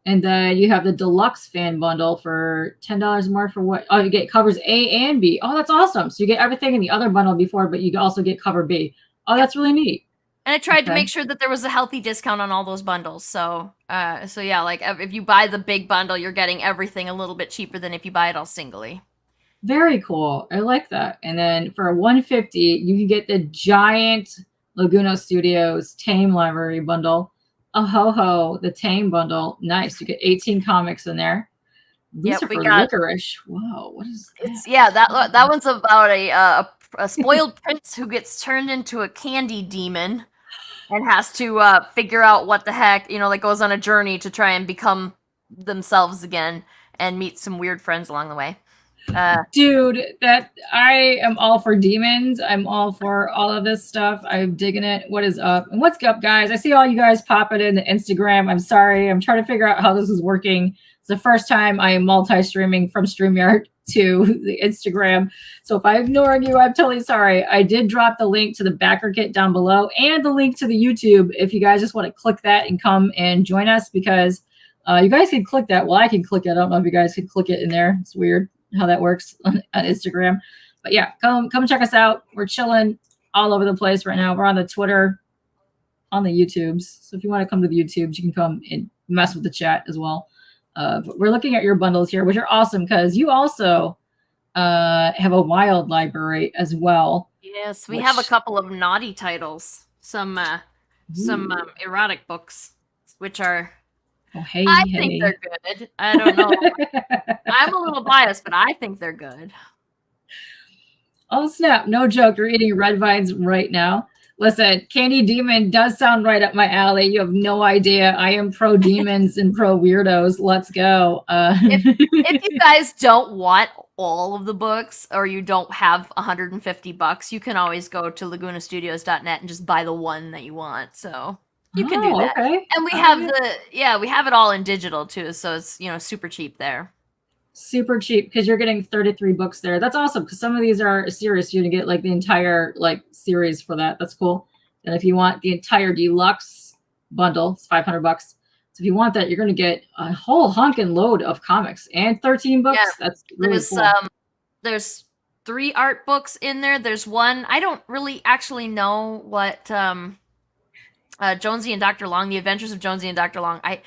And then you have the deluxe fan bundle for $10 more for what? Oh, you get covers A and B. Oh, that's awesome. So you get everything in the other bundle before, but you also get cover B. Oh, that's really neat. And I tried to make sure that there was a healthy discount on all those bundles. So yeah, like if you buy the big bundle, you're getting everything a little bit cheaper than if you buy it all singly. Very cool. I like that. And then for $150, you can get the giant Laguna Studios Tame Library bundle. Oh ho ho, the Tame bundle. Nice. You get 18 comics in there. Lucifer Licorice. Whoa, what is that? That one's about a spoiled prince who gets turned into a candy demon and has to figure out what the heck, like goes on a journey to try and become themselves again and meet some weird friends along the way. Dude, that I am all for demons. I'm all for all of this stuff. I'm digging it. What is up? And what's up, guys? I see all you guys popping in the Instagram. I'm sorry. I'm trying to figure out how this is working. It's the first time I am multi-streaming from StreamYard to the Instagram. So if I ignore you, I'm totally sorry. I did drop the link to the BackerKit down below and the link to the YouTube if you guys just want to click that and come and join us because you guys can click that. Well, I can click it. I don't know if you guys can click it in there. It's weird how that works on Instagram. But yeah, come check us out. We're chilling all over the place right now. We're on the Twitter. on the YouTubes. So if you want to come to the YouTubes, you can come and mess with the chat as well. But we're looking at your bundles here, which are awesome because you also have a wild library as well. Yes, we have a couple of naughty titles, some erotic books, which are I think they're good. I don't know. I'm a little biased, but I think they're good. Oh snap! No joke. You're eating red vines right now. Listen, Candy Demon does sound right up my alley. You have no idea. I am pro demons and pro weirdos. Let's go. If you guys don't want all of the books or you don't have $150, you can always go to lagunastudios.net and just buy the one that you want. So you can do that. Okay. And we have we have it all in digital too. So it's, super cheap there. Super cheap because you're getting 33 books there. That's awesome because some of these are serious. You're gonna get like the entire series for that. That's cool. And if you want the entire deluxe bundle, it's $500. So if you want that, you're gonna get a whole honking load of comics and 13 books. Yeah. That's really cool. There's 3 art books in there. There's one I don't really actually know what Jonesy and Dr. Long, The Adventures of Jonesy and Dr. Long. I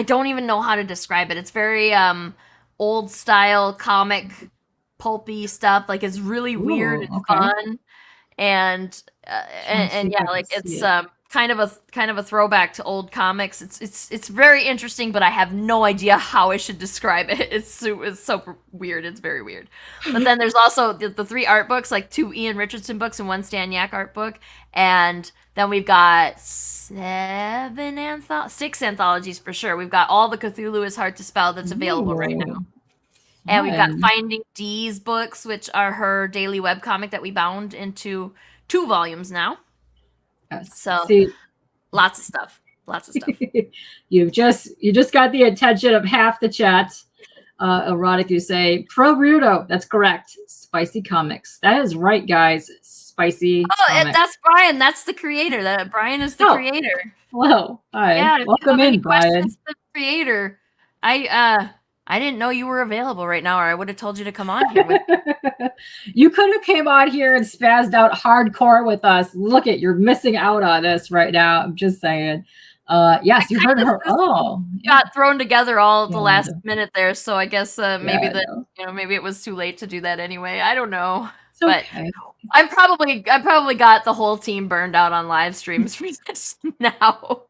don't even know how to describe it. It's very old style comic pulpy stuff. Like it's really weird and fun, and yeah, it's kind of a throwback to old comics. It's very interesting, but I have no idea how I should describe it. It's so weird. It's very weird. But then there's also the 3 art books, like 2 Ian Richardson books and 1 Stan Yak art book, and then we've got 6 anthologies for sure. We've got all the Cthulhu is Hard to Spell that's available right now. And we've got Finding Dee's books, which are her daily webcomic that we bound into 2 volumes now. Yes. So lots of stuff. You just got the attention of half the chat. Erotic, you say pro weirdo. That's correct. Spicy Comics. That is right, guys. Spicy. Oh, that's Brian. That's the creator. Brian is the creator. Hello. Hi. Yeah, welcome in, Brian. The creator. I didn't know you were available right now, or I would have told you to come on here. You could have came on here and spazzed out hardcore with us. Look you're missing out on this right now. I'm just saying. Yes, you heard her. Got thrown together all at the last minute there, so I guess maybe maybe it was too late to do that anyway. I don't know, but I probably got the whole team burned out on live streams for this now.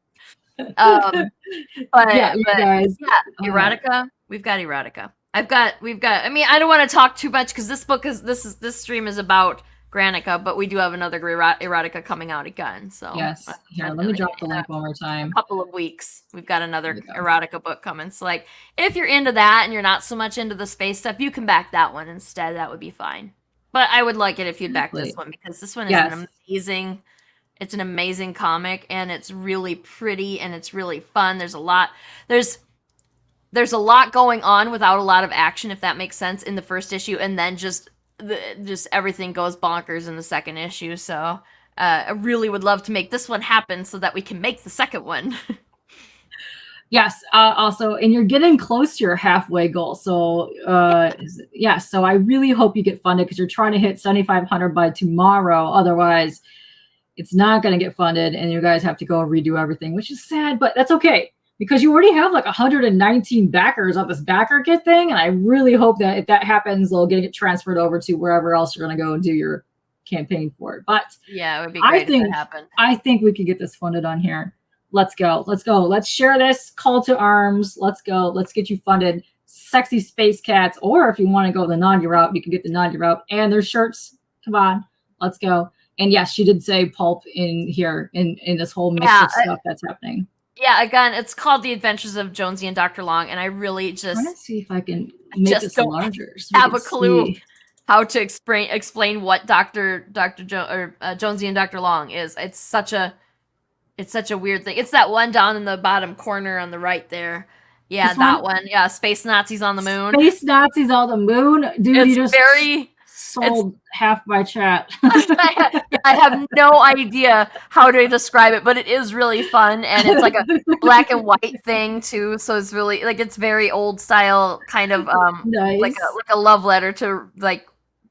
But guys, erotica. We've got erotica. We've got. I mean, I don't want to talk too much because this stream is about Granica, but we do have another erotica coming out again. So yes, here, let me drop the link one more time. A couple of weeks, we've got another erotica book coming. So if you're into that and you're not so much into the space stuff, you can back that one instead. That would be fine. But I would like it if you'd back this one because this one is It's an amazing comic, and it's really pretty, and it's really fun. There's a lot going on without a lot of action, if that makes sense, in the first issue, and then just everything goes bonkers in the second issue. So I really would love to make this one happen so that we can make the second one. Yes. Also, and you're getting close to your halfway goal. So so I really hope you get funded because you're trying to hit 7,500 by tomorrow. Otherwise, it's not going to get funded, and you guys have to go redo everything, which is sad, but that's okay because you already have 119 backers on this backer kit thing, and I really hope that if that happens, they'll get it transferred over to wherever else you're going to go and do your campaign for it. But yeah, it would be great if that happened. I think we could get this funded on here. Let's go. Let's share this call to arms. Let's go. Let's get you funded. Sexy Space Cats, or if you want to go the Nandi route, you can get the Nandi route and their shirts. Come on, let's go. And yes, she did say pulp in here in this whole mix of stuff that's happening. Yeah, again, it's called The Adventures of Jonesy and Dr. Long, and I really just want to see if I can make this larger. So have a clue how to explain what Jonesy and Dr. Long is. It's such a weird thing. It's that one down in the bottom corner on the right there. Yeah, that one. Yeah, Space Nazis on the Moon. Space Nazis on the Moon, dude. It's sold half my chat. I have no idea how to describe it, but it is really fun, and it's like a black and white thing too. So it's really it's very old style, kind of nice. like a love letter to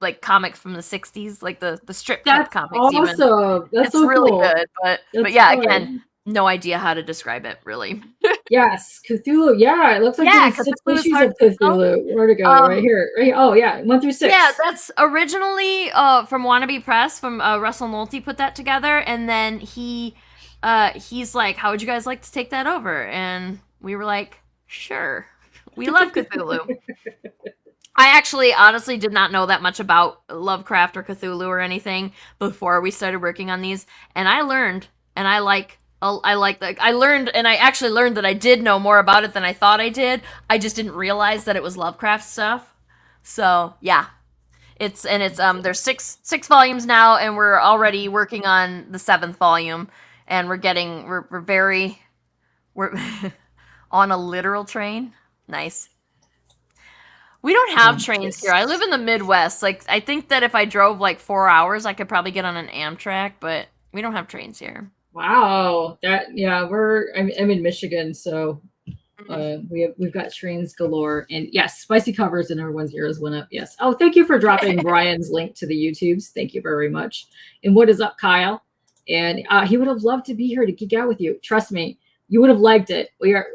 like comic from the 60s, like the strip clip That's comics even. awesome. That's It's so really cool. good, but That's yeah, fun. again, no idea how to describe it really. Yes, Cthulhu. Yeah, it looks like Yeah, there's 6 Cthulhu is issues hard of to spell. Cthulhu. Where to go? Right here. Right. Oh yeah, 1 through 6. Yeah, that's originally from Wannabe Press, from Russell Nolte put that together, and then he's like, "How would you guys like to take that over?" And we were like, "Sure." We love Cthulhu. I actually honestly did not know that much about Lovecraft or Cthulhu or anything before we started working on these, and I learned, and I learned, and I actually learned that I did know more about it than I thought I did. I just didn't realize that it was Lovecraft stuff. So yeah, there's six volumes now, and we're already working on the 7th volume, and we're on a literal train. Nice. We don't have trains here. I live in the Midwest. Like, I think that if I drove like 4 hours, I could probably get on an Amtrak, but we don't have trains here. Wow. I'm in Michigan, so we've got trains galore. And yes, spicy covers and everyone's ears went up. Yes. Oh, thank you for dropping Brian's link to the YouTubes. Thank you very much. And what is up, Kyle? And he would have loved to be here to geek out with you. Trust me. You would have liked it.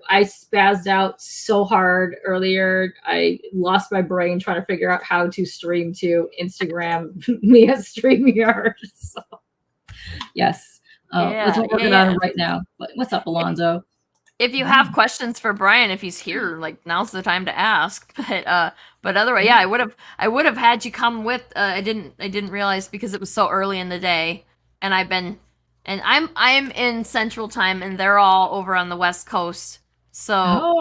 I spazzed out so hard earlier. I lost my brain trying to figure out how to stream to Instagram via StreamYard. So, yes, that's what we're working on right now. But what's up, Alonzo? If you have questions for Brian, if he's here, like now's the time to ask. But otherwise, yeah, I would have had you come with. I didn't realize because it was so early in the day, and I'm in Central Time, and they're all over on the West Coast. So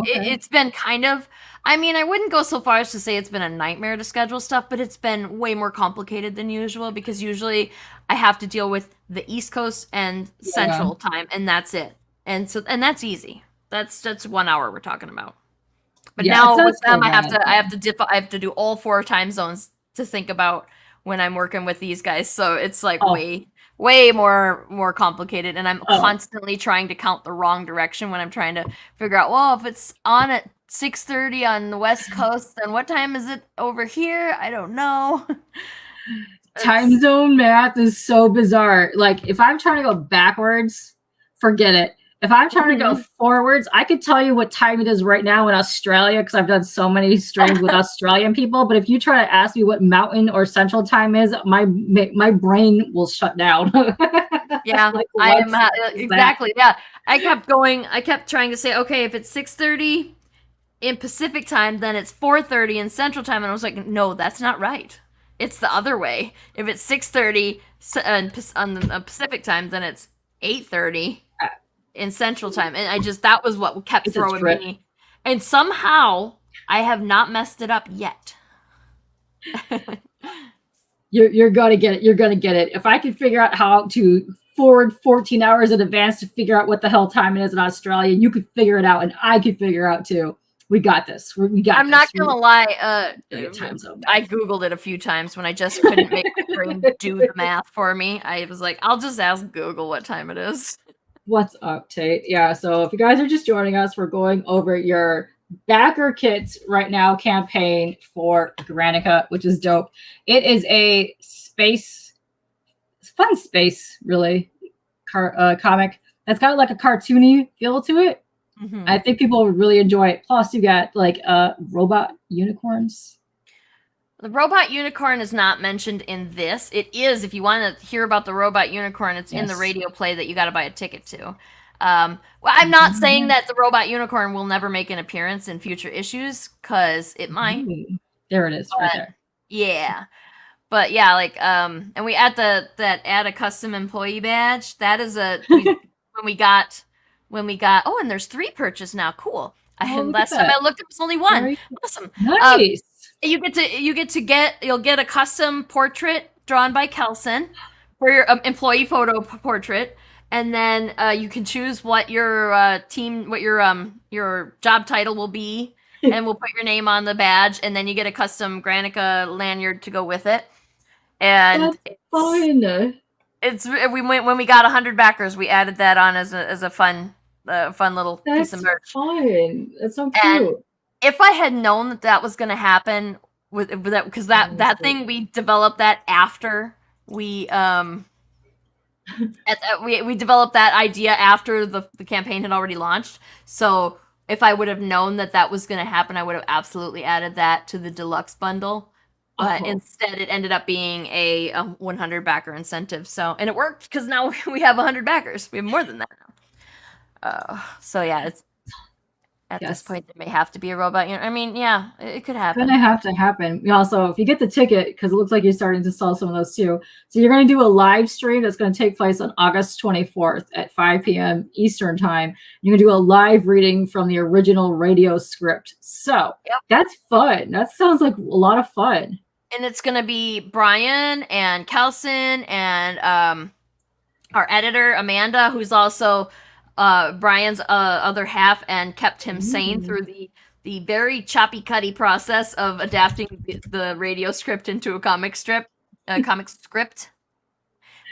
it's been kind of. I mean, I wouldn't go so far as to say it's been a nightmare to schedule stuff, but it's been way more complicated than usual because usually I have to deal with the East Coast and Central Time, and that's it. And that's easy. That's 1 hour we're talking about. But now with them, I have to do all 4 time zones to think about when I'm working with these guys. So it's like way more complicated, and I'm constantly trying to count the wrong direction when I'm trying to figure out, well, if it's on at 6:30 on the West Coast, then what time is it over here? I don't know. Time zone math is so bizarre. Like, if I'm trying to go backwards, forget it. If I'm trying to go forwards, I could tell you what time it is right now in Australia because I've done so many streams with Australian people. But if you try to ask me what mountain or central time is, my brain will shut down. Yeah, like, I am exactly. Yeah, I kept trying to say, okay, if it's 6:30 in Pacific time, then it's 4:30 in Central time, and I was like, no, that's not right. It's the other way. If it's 6:30 on the Pacific time, then it's 8:30 in Central time, and that was what kept throwing me. And somehow I have not messed it up yet. You're gonna get it. You're gonna get it. If I could figure out how to forward 14 hours in advance to figure out what the hell time it is in Australia, you could figure it out, and I could figure out too. We got this. I'm not gonna lie. I Googled it a few times when I just couldn't make my brain do the math for me. I was like, I'll just ask Google what time it is. What's up, Tate? Yeah, so if you guys are just joining us, we're going over your backer kits right now campaign for Granica, which is dope. It is a fun space, really, comic that's got like a cartoony feel to it. Mm-hmm. I think people would really enjoy it. Plus, you got like robot unicorns. The robot unicorn is not mentioned in this. It is, if you want to hear about the robot unicorn, it's in the radio play that you got to buy a ticket to. Well, I'm not saying that the robot unicorn will never make an appearance in future issues, because it might. Ooh, there it is, right there. Yeah. But yeah, like, and we add add a custom employee badge. That is when we got, and there's 3 purchased now. Cool. Last time I looked, it was only 1. Awesome. Nice. You'll get a custom portrait drawn by Kelson for your employee photo portrait, and then you can choose what your your job title will be, and we'll put your name on the badge, and then you get a custom Granica lanyard to go with it. And that's fun. When we got 100 backers, we added that on as a fun little piece of merch. Fun. That's so cute. If I had known that was going to happen with that, because that thing, we developed that after we we developed that idea after the campaign had already launched. So if I would have known that was going to happen, I would have absolutely added that to the deluxe bundle. But instead, it ended up being a 100 backer incentive. So, and it worked, because now we have 100 backers. We have more than that now. So yeah, it's at this point there may have to be a robot. I mean, yeah, it could happen. It's gonna have to happen. We also, if you get the ticket, because it looks like you're starting to sell some of those too. So you're going to do a live stream that's going to take place on August 24th at 5 p.m. Eastern time. You're going to do a live reading from the original radio script. So that's fun. That sounds like a lot of fun. And it's going to be Brian and Kelson and our editor, Amanda, who's also Brian's other half and kept him sane through the very choppy cutty process of adapting the radio script into a comic script.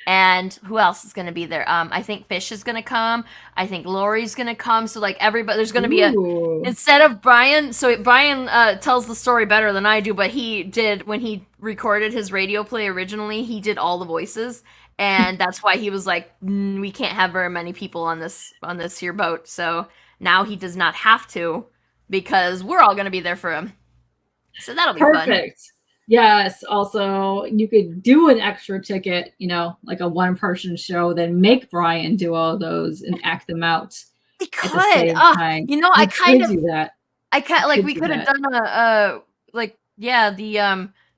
And who else is going to be there? I think Fish is going to come. I think Lori's going to come. So like everybody, there's going to be instead of Brian. So Brian tells the story better than I do, but he did, when he recorded his radio play originally, he did all the voices. And that's why he was like, we can't have very many people on this here boat. So now he does not have to, because we're all going to be there for him. So that'll be perfect. Fun. Yes. Also, you could do an extra ticket, like a one-person show, then make Brian do all those and act them out. We could. I kind of do that. I kind like we could have done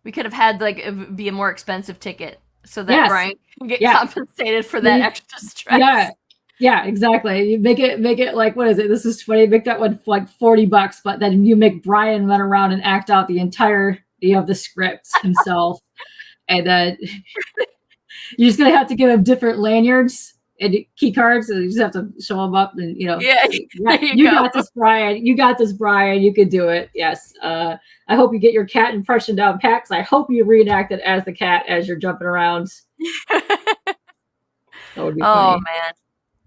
we could have had like be a more expensive ticket so that Brian can get compensated for that extra stress. Yeah, exactly. You make it like, what is it? This is 20. Make that one like $40, but then you make Brian run around and act out the entire of the script himself. And then you're just gonna have to give him different lanyards and key cards, and you just have to show them up, and you got this, Brian. You got this, Brian. You could do it. Yes. I hope you get your cat impression down pat, because I hope you reenact it as the cat as you're jumping around. That would be funny. Man,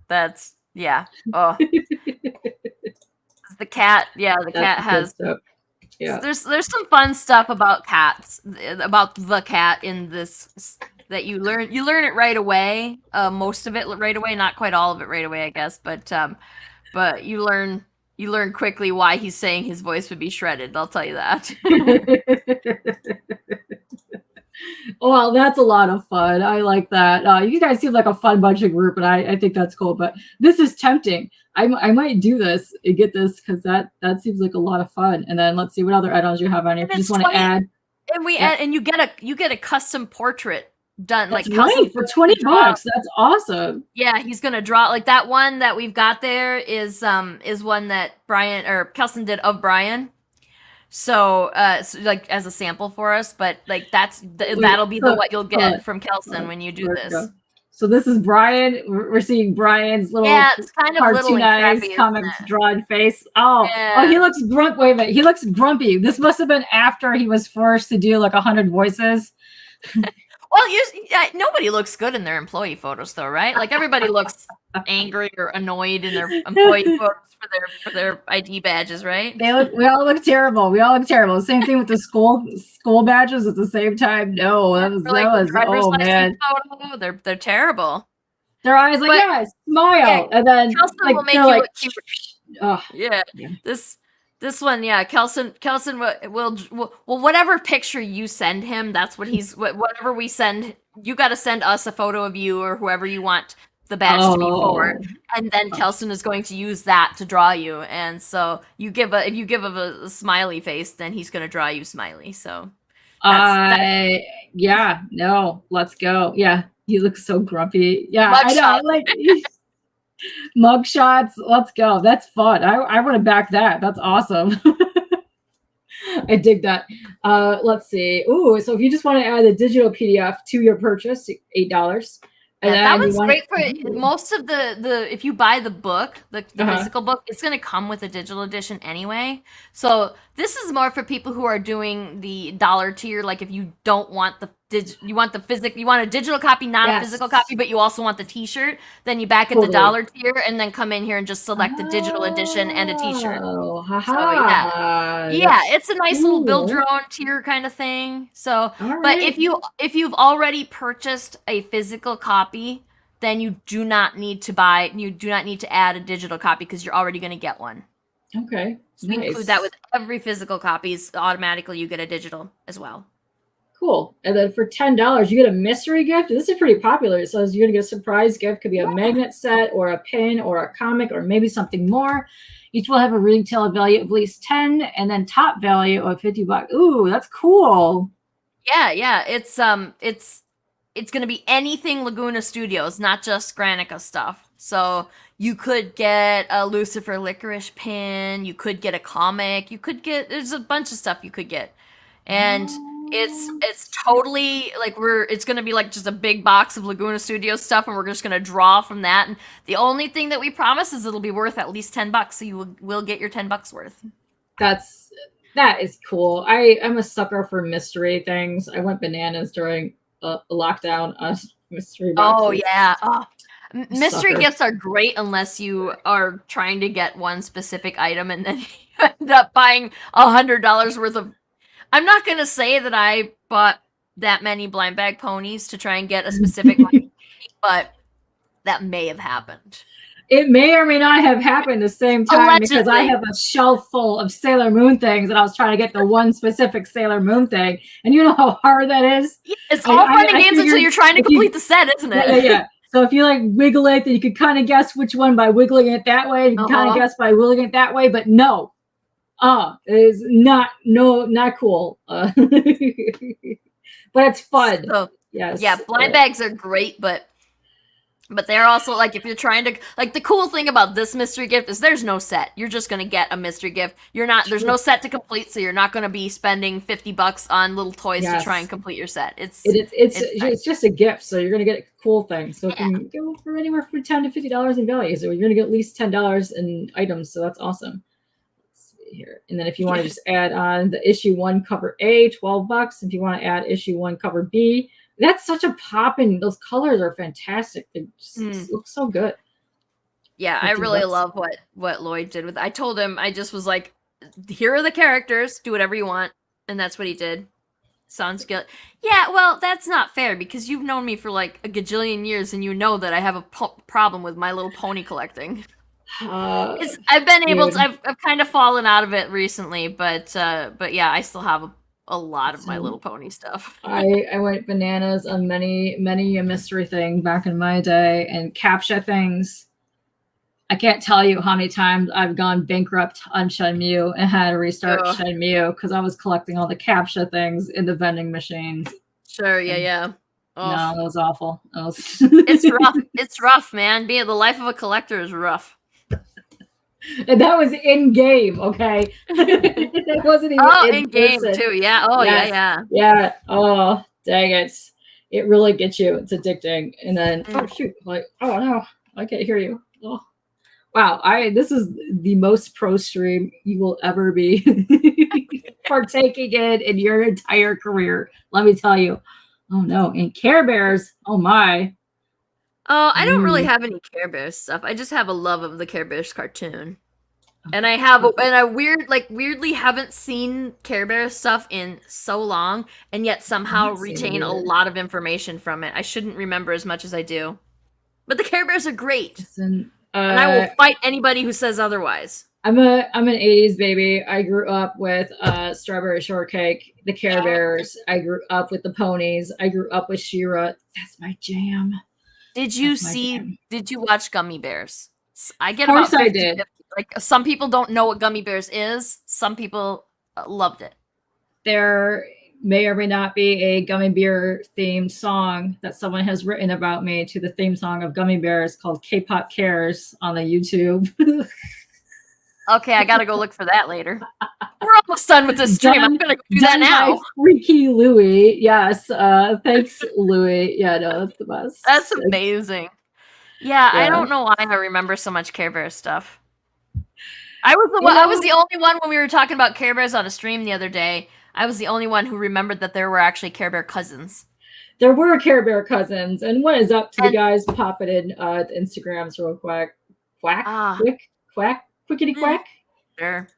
that's the cat. Yeah, the cat has. Yeah. So there's some fun stuff about cats, about the cat in this that you learn it right away. Most of it right away, not quite all of it right away, I guess. But you learn quickly why he's saying his voice would be shredded. I'll tell you that. Well, that's a lot of fun. I like that. You guys seem like a fun bunch of group, and I think that's cool. But this is tempting. I might do this and get this, because that seems like a lot of fun. And then let's see what other add-ons you have on here. If you just want to add, and you get a custom portrait done. That's like right, for $20. That's awesome. Yeah, he's gonna draw like that one that we've got there is one that Brian or Kelson did of Brian. So like as a sample for us, but like that'll be what you'll get from Kelson when you do this. So this is Brian. We're seeing Brian's little it's kind of cartoonized comics drawn face. Oh, he looks grumpy. Wait a minute, he looks grumpy. This must have been after he was forced to do like 100 voices. Well, nobody looks good in their employee photos, though, right? Like everybody looks angry or annoyed in their employee photos for their ID badges, right? We all look terrible. Same thing with the school badges at the same time. No, that was oh man, photo, they're terrible. Their eyes like smile, and then Kelson will make you look cute. Oh, yeah. This one, Kelson will whatever picture you send him, that's what whatever we send. You got to send us a photo of you or whoever you want the badge to be for, and then Kelson is going to use that to draw you. And so if you give him a smiley face, then he's going to draw you smiley. So, let's go. Yeah, he looks so grumpy. Yeah, I know. Like mug shots. Let's go. That's fun. I want to back that. That's awesome. I dig that. Let's see. Ooh, so if you just want to add a digital PDF to your purchase, $8. And that one's great for most of the if you buy the book, the physical book, it's going to come with a digital edition anyway. So this is more for people who are doing the dollar tier. Like if you don't want you want a digital copy, not a physical copy, but you also want the t-shirt, then you back at the dollar tier and then come in here and just select the digital edition and a t-shirt. Oh, So yeah, it's a nice little build your own tier kind of thing. So, but if you've already purchased a physical copy, then you do not need to add a digital copy because you're already going to get one. Okay. So we include that with every physical copies. Automatically, you get a digital as well. Cool. And then for $10, you get a mystery gift. This is pretty popular. It says you're going to get a surprise gift. Could be a magnet set or a pin or a comic or maybe something more. Each will have a retail value of at least 10 and then top value of $50. Ooh, that's cool. Yeah. It's going to be anything Laguna Studios, not just Granica stuff. So you could get a Lucifer Licorice pin. You could get a comic. There's a bunch of stuff you could get. And it's totally like it's going to be like just a big box of Laguna Studios stuff, and we're just going to draw from that. And the only thing that we promise is it'll be worth at least $10, so you will get your $10 worth. That is cool. I'm a sucker for mystery things. I went bananas during a lockdown mystery boxes. Oh yeah. Mystery gifts are great unless you are trying to get one specific item and then you end up buying $100 worth of. I'm not going to say that I bought that many blind bag ponies to try and get a specific one, but that may have happened. It may or may not have happened the same time. Allegedly. Because I have a shelf full of Sailor Moon things and I was trying to get the one specific Sailor Moon thing. And you know how hard that is? Yeah, it's all fun and games until you're trying to complete the set, isn't it? Yeah. So if you like wiggle it, then you could kind of guess which one by wiggling it that way. You can kind of guess by wiggling it that way, but no. It is not cool. But it's fun. So, yes. Yeah, blind bags are great, but they're also like if you're trying to like the cool thing about this mystery gift is there's no set. You're just gonna get a mystery gift. There's no set to complete, so you're not gonna be spending $50 on little toys to try and complete your set. It's just a gift, so you're gonna get a cool thing. So it can go for anywhere from $10 to $50 in value. So you're gonna get at least $10 in items. So that's awesome. Here, and then if you want to just add on the issue 1 cover A, $12. If you want to add issue 1 cover B, that's such a pop, and those colors are fantastic. They just look so good. Yeah, I really love what Lloyd did with. I told him, I just was like, here are the characters, do whatever you want, and that's what he did. Sounds good. Yeah, well, that's not fair because you've known me for like a gajillion years, and you know that I have a problem with My Little Pony collecting. I've been able to. I've kind of fallen out of it recently, but yeah, I still have a lot of My Little Pony stuff. I went bananas on many a mystery thing back in my day and captcha things. I can't tell you how many times I've gone bankrupt on Shenmue and had to restart Shenmue because I was collecting all the captcha things in the vending machines. Sure, yeah. Oh. No, that was awful. It's rough. It's rough, man. Being the life of a collector is rough. And that was in game, okay? That wasn't even in game too. Yeah. Oh, yes. Yeah. Yeah. Oh, dang it! It really gets you. It's addicting. And then oh no, I can't hear you. Oh, wow! This is the most pro stream you will ever be partaking in your entire career. Let me tell you. Oh no! And Care Bears. Oh my. Oh, I don't really have any Care Bears stuff. I just have a love of the Care Bears cartoon. And I weirdly haven't seen Care Bears stuff in so long, and yet somehow retain a lot of information from it. I shouldn't remember as much as I do. But the Care Bears are great. And I will fight anybody who says otherwise. I'm an 80s baby. I grew up with Strawberry Shortcake, the Care Bears. I grew up with the ponies. I grew up with She-Ra. That's my jam. Did you watch Gummy Bears? I get of course I did. Like some people don't know what Gummy Bears is. Some people loved it. There may or may not be a Gummy Bear themed song that someone has written about me to the theme song of Gummy Bears called Kpop Cares on the YouTube. Okay, I gotta go look for that later. We're almost done with this stream. I'm gonna go do that now. Freaky Louie. Yes. Thanks, Louie. Yeah, no, that's the best. That's amazing. Yeah, I don't know why I remember so much Care Bears stuff. I was the only one when we were talking about Care Bears on a stream the other day. I was the only one who remembered that there were actually Care Bear cousins. there were Care Bear cousins, and what is up to the And- guys? Pop it in the Instagrams real quick. Quickity quack. Sure.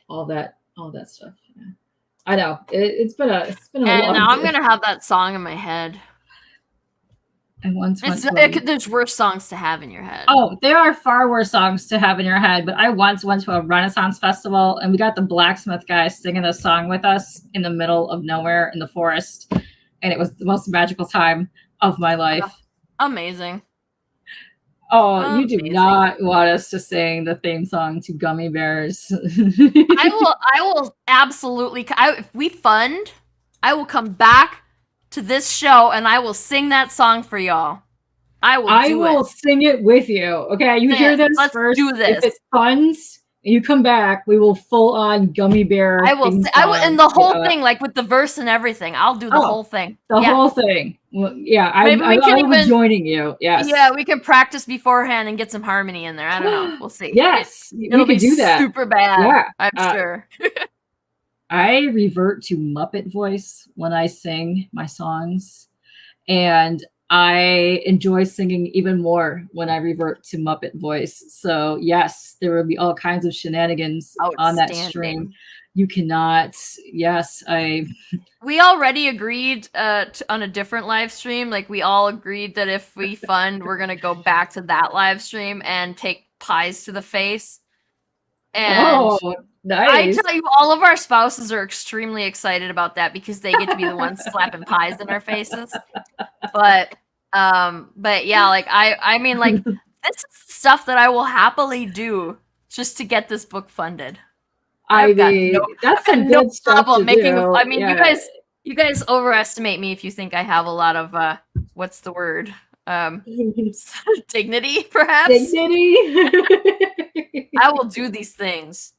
All that stuff. Yeah. I know it's been a And long. now I'm gonna have that song in my head. And once There's worse songs to have in your head. Oh, there are far worse songs to have in your head. But I once went to a Renaissance festival, and we got the blacksmith guy singing a song with us in the middle of nowhere in the forest, and it was the most magical time of my life. Amazing. Oh, you do not want us to sing the theme song to Gummy Bears. I will absolutely. If we fund, I will come back to this show and I will sing that song for y'all. I will sing it with you. Okay, you hear this first. Do this. If it funds, and you come back, we will full on Gummy Bear. I will, and the whole thing, like with the verse and everything. I'll do the whole thing. The whole thing. Well, yeah, I'll be joining you. Yes. Yeah, we can practice beforehand and get some harmony in there. I don't know. We'll see. Yes, we can do that. Super bad. Yeah, I'm sure. I revert to Muppet voice when I sing my songs, and I enjoy singing even more when I revert to Muppet voice. So yes, there will be all kinds of shenanigans on that stream. You cannot. Yes, We already agreed on a different live stream. Like we all agreed that if we fund, we're gonna go back to that live stream and take pies to the face. And nice. I tell you, all of our spouses are extremely excited about that because they get to be the ones slapping pies in our faces. But yeah, like I mean, like this is stuff that I will happily do just to get this book funded. That's some good stuff to do. I mean, you guys overestimate me if you think I have a lot of what's the word? Dignity, perhaps. Dignity. I will do these things,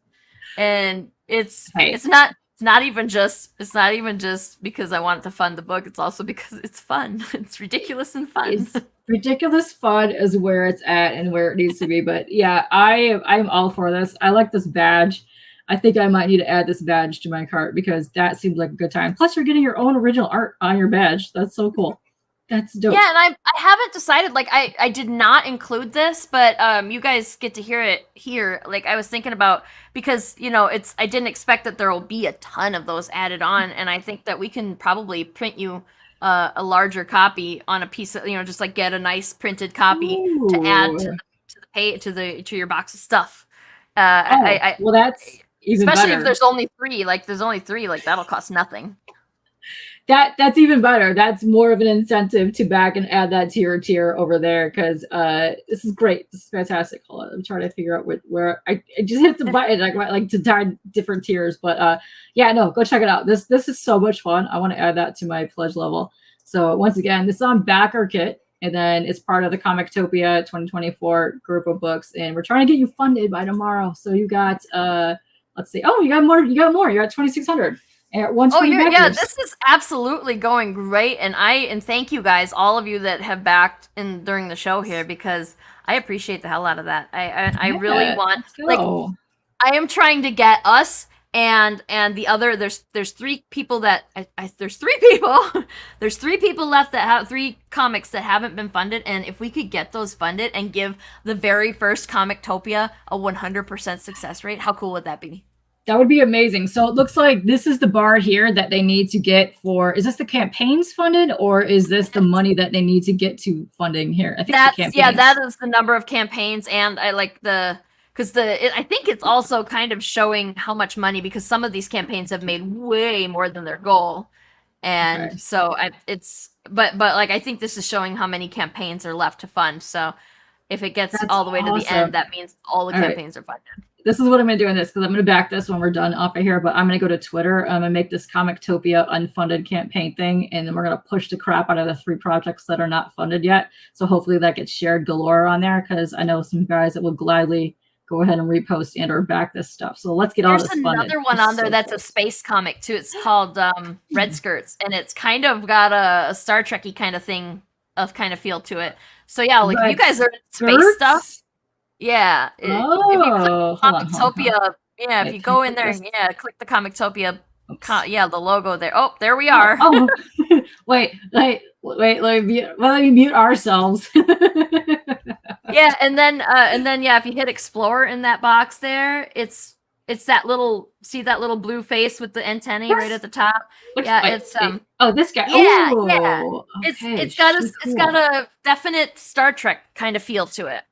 and it's not even just because I want to fund the book. It's also because it's fun. It's ridiculous and fun. Ridiculous fun is where it's at and where it needs to be. But yeah, I'm all for this. I like this badge. I think I might need to add this badge to my cart because that seems like a good time. Plus, you're getting your own original art on your badge. That's so cool. That's dope. Yeah, and I haven't decided. Like, I did not include this, but you guys get to hear it here. Like, I was thinking about, because, you know, I didn't expect that there will be a ton of those added on, and I think that we can probably print you a larger copy on a piece of, you know, just like get a nice printed copy to add to your box of stuff. Well, that's even especially better. If there's only three, like that'll cost nothing. That's even better. That's more of an incentive to back and add that to your tier over there because this is great. This is fantastic. Hold on, I'm trying to figure out where I just hit the button like to tie different tiers. But yeah, no, go check it out. This is so much fun. I want to add that to my pledge level. So once again, this is on backer kit, and then it's part of the Comictopia 2024 group of books, and we're trying to get you funded by tomorrow. So you got let's see. Oh, you got more. You're at 2,600. Yeah, this is absolutely going great, and thank you guys, all of you that have backed during the show here, because I appreciate the hell out of that. I really want, like, I am trying to get us and the other. There's three people that there's three people left that have 3 comics that haven't been funded, and if we could get those funded and give the very first Comictopia a 100% success rate, how cool would that be? That would be amazing. So it looks like this is the bar here that they need to get for, is this the campaigns funded, or is this the money that they need to get to funding here? I think it's the campaigns. Yeah, that is the number of campaigns, and I like I think it's also kind of showing how much money, because some of these campaigns have made way more than their goal. And so but like, I think this is showing how many campaigns are left to fund. So if it gets all the way to the end, that means all the campaigns are funded. This is what I'm going to do in this, because I'm going to back this when we're done off of here, but I'm going to go to Twitter. I'm going to make this Comictopia unfunded campaign thing, and then we're going to push the crap out of the 3 projects that are not funded yet. So hopefully that gets shared galore on there, because I know some guys that will gladly go ahead and repost and or back this stuff. So let's get all this funded. There's another one on there that's a space comic too. It's called Red Skirts, and it's kind of got a Star Trek-y kind of thing, kind of feel to it. So yeah, like if you guys are space stuff. Yeah. If you click Comictopia, if you go in there, click the Comictopia, the logo there. Oh, there we are. Wait, let me mute ourselves. Yeah, and then yeah, if you hit explore in that box there, it's that little, see that little blue face with the antennae right at the top. It's oh, this guy. yeah, Ooh, yeah. okay, It's got a definite Star Trek kind of feel to it.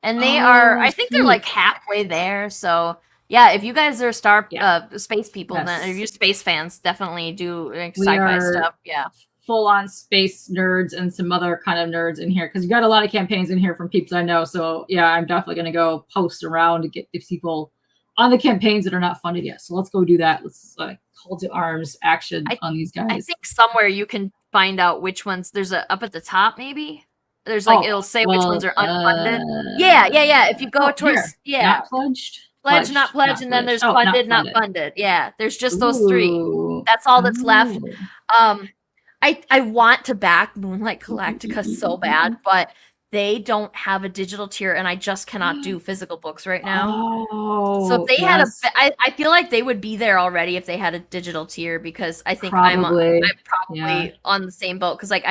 And they are, I think they're like halfway there. So yeah, if you guys are space people, then if you're space fans, definitely do like sci-fi stuff. Yeah. Full-on space nerds and some other kind of nerds in here because you got a lot of campaigns in here from peeps I know. So yeah, I'm definitely going to go post around to get these people on the campaigns that are not funded yet. So let's go do that. Let's call to arms action on these guys. I think somewhere you can find out which ones. There's up at the top maybe. There's like it'll say which ones are unfunded. Yeah. If you go towards not pledged. Pledge, not pledge, and then there's funded, not funded. Yeah, there's just those three. That's all that's left. I want to back Moonlight Galactica so bad, but they don't have a digital tier, and I just cannot do physical books right now. So if they had I feel like they would be there already if they had a digital tier, because I think I'm probably on the same boat, because like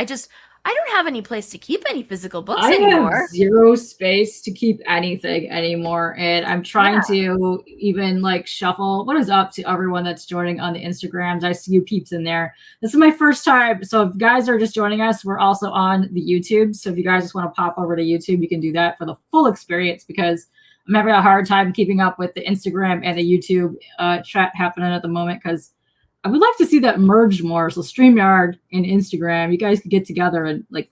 I don't have any place to keep any physical books anymore. I have zero space to keep anything anymore. And I'm trying to even like shuffle. What is up to everyone that's joining on the Instagrams? I see you peeps in there. This is my first time. So if guys are just joining us, we're also on the YouTube. So if you guys just want to pop over to YouTube, you can do that for the full experience, because I'm having a hard time keeping up with the Instagram and the YouTube chat happening at the moment, because I would like to see that merge more. So StreamYard and Instagram, you guys could get together and like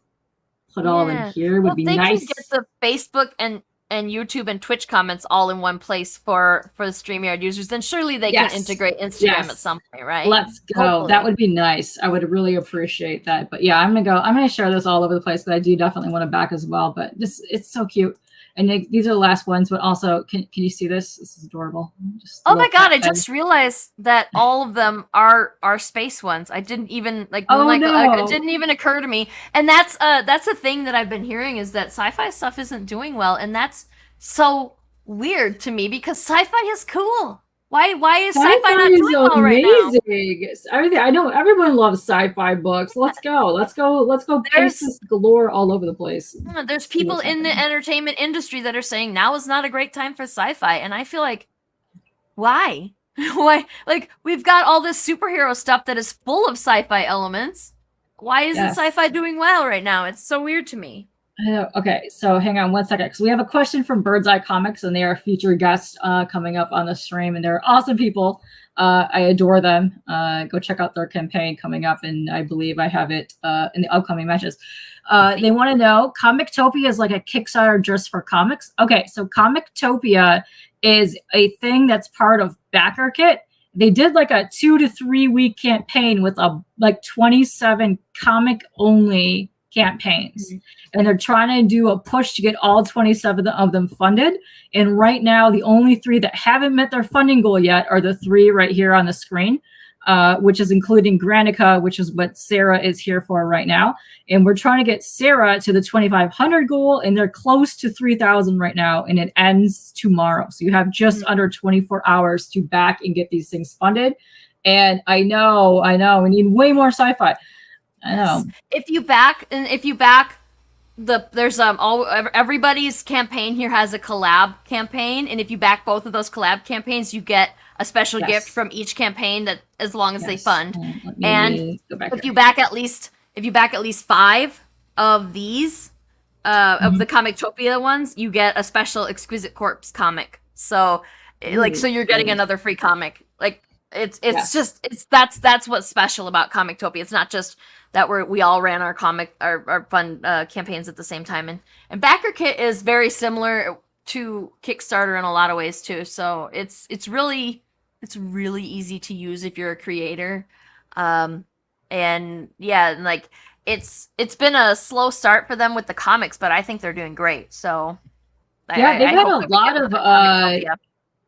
put all in here. Would be nice. They can get the Facebook and YouTube and Twitch comments all in one place for the StreamYard users. Then surely they can integrate Instagram at some point, right? Let's go. Hopefully. That would be nice. I would really appreciate that. But yeah, I'm gonna share this all over the place. But I do definitely want to back as well. But it's so cute. And these are the last ones, but also, can you see this? This is adorable. Oh my god! I just realized that all of them are space ones. I didn't even like. It didn't even occur to me. And that's a thing that I've been hearing, is that sci-fi stuff isn't doing well, and that's so weird to me, because sci-fi is cool. Why is sci-fi not doing well right now? Everything. I know everyone loves sci-fi books. Let's go places galore all over the place. There's people in the entertainment industry that are saying now is not a great time for sci-fi, and I feel like, why? Why? Like, we've got all this superhero stuff that is full of sci-fi elements. Why isn't sci-fi doing well right now? It's so weird to me. Okay, so hang on one second, because we have a question from Bird's Eye Comics, and they are a featured guest coming up on the stream, and they're awesome people. I adore them. Go check out their campaign coming up, and I believe I have it in the upcoming matches. They want to know, Comictopia is like a Kickstarter just for comics. Okay, so Comictopia is a thing that's part of BackerKit. They did like a 2 to 3 week campaign with like 27 comic only campaigns, and they're trying to do a push to get all 27 of them funded. And right now, the only 3 that haven't met their funding goal yet are the 3 right here on the screen, which is including Granica, which is what Sarah is here for right now. And we're trying to get Sarah to the 2,500 goal, and they're close to 3,000 right now, and it ends tomorrow. So you have just under 24 hours to back and get these things funded. And I know, we need way more sci-fi. I know. If you back there's everybody's campaign here has a collab campaign, and if you back both of those collab campaigns, you get a special gift from each campaign, that as long as they fund. And if you back at least 5 of these of the Comictopia ones, you get a special Exquisite Corpse comic. So so you're getting another free comic. Like it's that's what's special about Comictopia. It's not just that we all ran our fun campaigns at the same time, and BackerKit is very similar to Kickstarter in a lot of ways too. So it's really easy to use if you're a creator, and like it's been a slow start for them with the comics, but I think they're doing great. So they've had a lot of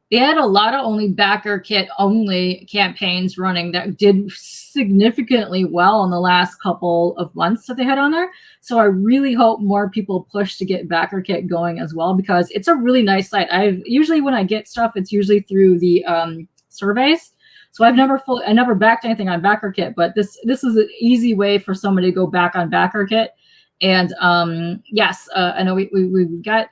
they had a lot of only BackerKit only campaigns running that did significantly well in the last couple of months that they had on there. So I really hope more people push to get BackerKit going as well, because it's a really nice site. Usually when I get stuff, it's usually through the surveys. So I never backed anything on BackerKit, but this is an easy way for somebody to go back on BackerKit. And yes, I know we've got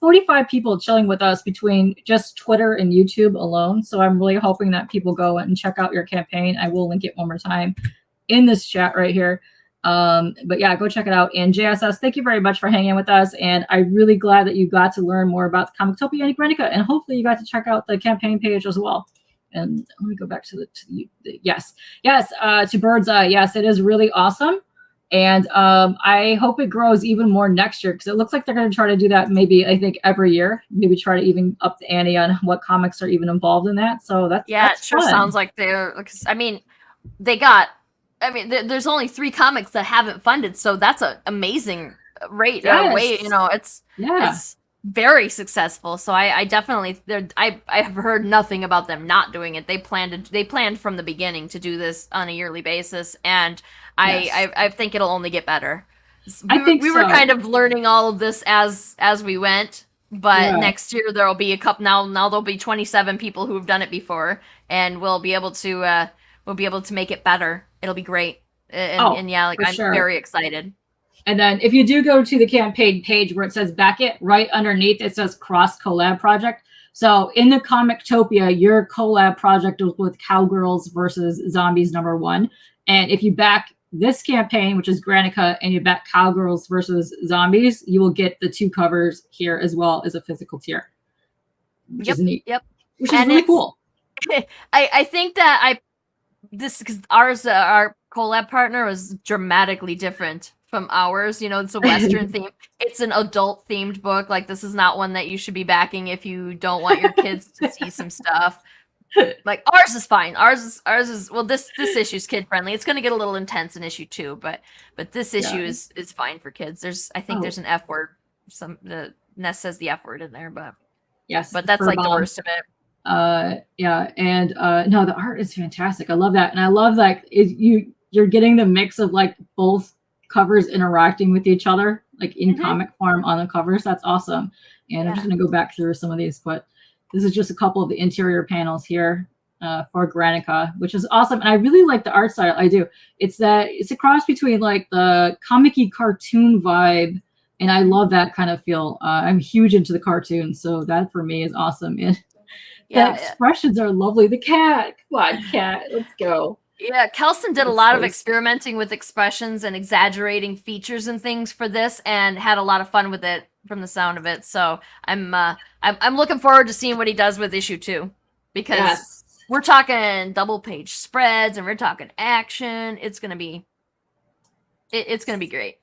45 people chilling with us between just Twitter and YouTube alone. So I'm really hoping that people go and check out your campaign. I will link it one more time in this chat right here. But yeah, go check it out. And JSS, thank you very much for hanging with us. And I'm really glad that you got to learn more about Comictopia and Granica. And hopefully you got to check out the campaign page as well. And let me go back to the yes, to Bird's Eye. Yes, it is really awesome. And I hope it grows even more next year, because it looks like they're going to try to do that maybe, I think, every year. Maybe try to even up the ante on what comics are even involved in that. So that's it sure fun. Sounds like they're. I mean, there's only 3 comics that haven't funded, so that's an amazing rate. Yes. Way, it's very successful. So I definitely I have heard nothing about them not doing it. They planned from the beginning to do this on a yearly basis, and I think it'll only get better. We were kind of learning all of this as we went, but next year there'll be a couple. Now there'll be 27 people who have done it before, and we'll be able to make it better. It'll be great. And I'm very excited. And then if you do go to the campaign page where it says back it, right underneath it says cross collab project. So in the Comictopia, your collab project was with Cowgirls versus Zombies #1. And if you back this campaign, which is Granica, and you back Cowgirls versus Zombies, you will get the 2 covers here as well as a physical tier. Which is neat. Yep. Which is really cool. I think that because our collab partner was dramatically different from ours. It's a Western theme. It's an adult themed book. Like, this is not one that you should be backing if you don't want your kids to see some stuff. Like, ours is fine. Ours is well, this issue's kid friendly. It's going to get a little intense in issue 2, but this issue is fine for kids. I think there's an F word. Ness says the F word in there, but yes, but that's like the worst of it. And no, the art is fantastic. I love that. And I love like you're getting the mix of like both covers interacting with each other, like in comic form on the covers. That's awesome. And I'm just going to go back through some of these, but this is just a couple of the interior panels here for Granica, which is awesome. And I really like the art style. I do. It's a cross between like the comic-y cartoon vibe, and I love that kind of feel. I'm huge into the cartoons, so that for me is awesome. And the expressions are lovely. The cat, come on, cat, let's go. Yeah, Kelson did a lot of experimenting with expressions and exaggerating features and things for this, and had a lot of fun with it from the sound of it. So I'm looking forward to seeing what he does with issue 2, because we're talking double page spreads and we're talking action. It's gonna be great.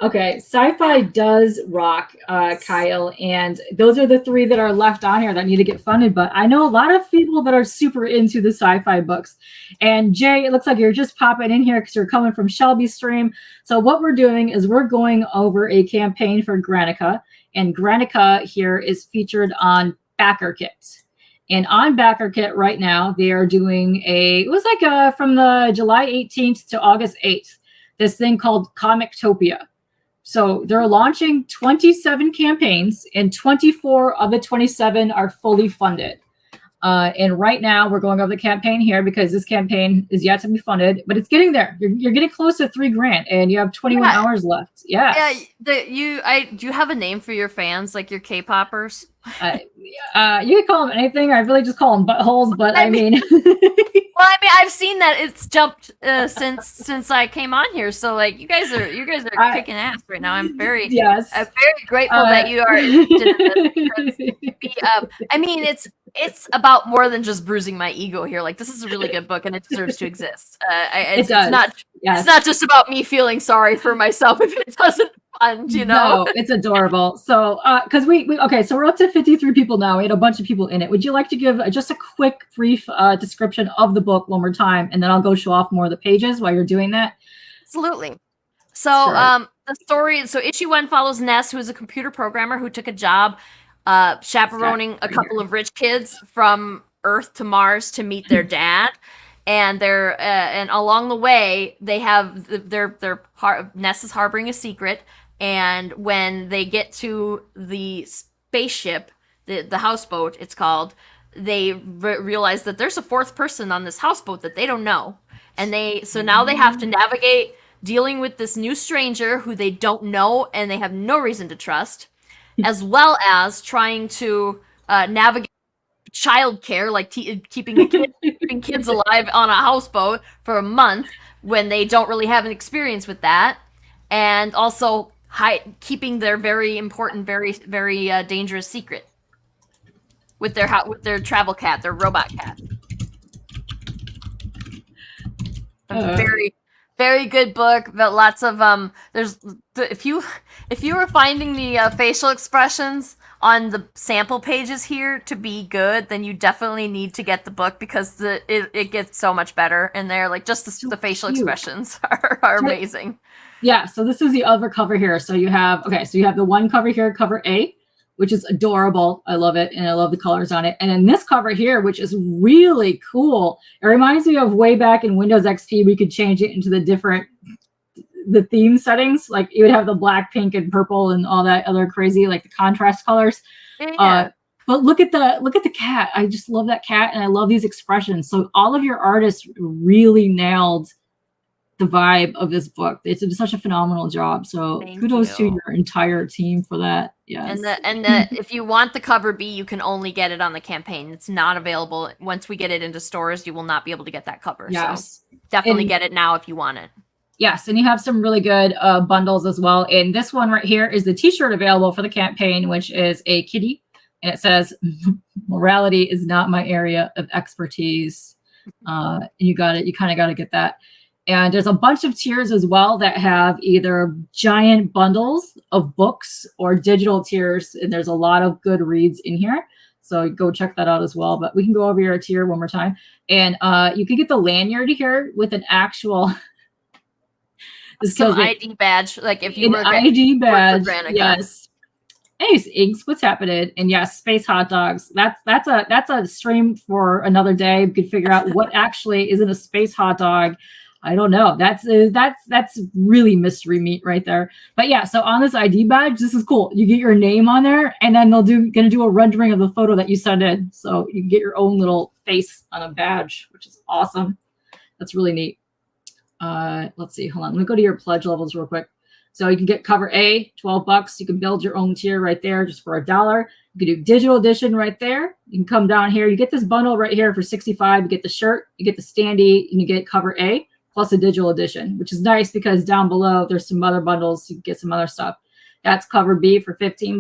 Okay, sci-fi does rock, Kyle, and those are the 3 that are left on here that need to get funded. But I know a lot of people that are super into the sci-fi books. And Jay, it looks like you're just popping in here because you're coming from Shelby's stream. So what we're doing is we're going over a campaign for Granica, and Granica here is featured on BackerKit. And on BackerKit right now, they are doing from the July 18th to August 8th, this thing called Comictopia. So they're launching 27 campaigns, and 24 of the 27 are fully funded. And right now we're going over the campaign here because this campaign is yet to be funded, but it's getting there. You're getting close to $3,000, and you have 21 hours left. Yeah. Do you have a name for your fans, like your K-poppers? You can call them anything. I really just call them buttholes, but I mean. Well, I mean, I've seen that it's jumped since I came on here. So, like, you guys are kicking ass right now. I'm very grateful that you are. I mean, it's about more than just bruising my ego here. Like, this is a really good book, and it deserves to exist. It's not just about me feeling sorry for myself if it doesn't fund, No, it's adorable. So, because so we're up to 53 people now. We had a bunch of people in it. Would you like to give just a quick, brief description of the book one more time, and then I'll go show off more of the pages while you're doing that? Absolutely. So, the story. So, issue 1 follows Ness, who is a computer programmer who took a job chaperoning a couple of rich kids from Earth to Mars to meet their dad. And they're and along the way they have Ness is harboring a secret, and when they get to the spaceship, the houseboat it's called, they realize that there's a fourth person on this houseboat that they don't know, and now they have to navigate dealing with this new stranger who they don't know and they have no reason to trust, as well as trying to navigate childcare, like keeping kids alive on a houseboat for a month when they don't really have an experience with that, and also keeping their very important, very very dangerous secret with their travel cat, their robot cat. A very good book, but lots of there's if you were finding the facial expressions on the sample pages here to be good, then you definitely need to get the book, because it gets so much better in there. Like, just the facial expressions are amazing. Yeah, so this is the other cover here. So you have the one cover here, cover A, which is adorable. I love it, and I love the colors on it. And then this cover here, which is really cool. It reminds me of way back in Windows XP, we could change it into the theme settings. Like, you would have the black, pink, and purple, and all that other crazy, like the contrast colors. Yeah. But look at the cat. I just love that cat, and I love these expressions. So all of your artists really nailed the vibe of this book. It's such a phenomenal job. So kudos to your entire team for that. Yes. And if you want the cover B, you can only get it on the campaign. It's not available. Once we get it into stores, you will not be able to get that cover. Yes. So definitely get it now if you want it. Yes, and you have some really good bundles as well. And this one right here is the t-shirt available for the campaign, which is a kitty. And it says, "Morality is not my area of expertise." You kind of got to get that. And there's a bunch of tiers as well that have either giant bundles of books or digital tiers. And there's a lot of good reads in here. So go check that out as well. But we can go over your tier one more time. And you can get the lanyard here with an actual... Some ID badge. Like, if you an were ID badge, Granica. yes. Anyways, Inks, what's happening? And yes, space hot dogs. That's a stream for another day. We could figure out what actually is in a space hot dog. I don't know. That's really mystery meat right there. But yeah, so on this ID badge, this is cool. You get your name on there, and then gonna do a rendering of the photo that you send in. So you get your own little face on a badge, which is awesome. That's really neat. Let's see. Hold on. Let me go to your pledge levels real quick. So you can get cover A, $12. You can build your own tier right there just for $1. You can do digital edition right there. You can come down here. You get this bundle right here for $65. You get the shirt, you get the standee, and you get cover A plus a digital edition, which is nice because down below there's some other bundles. You can get some other stuff. That's cover B for $15.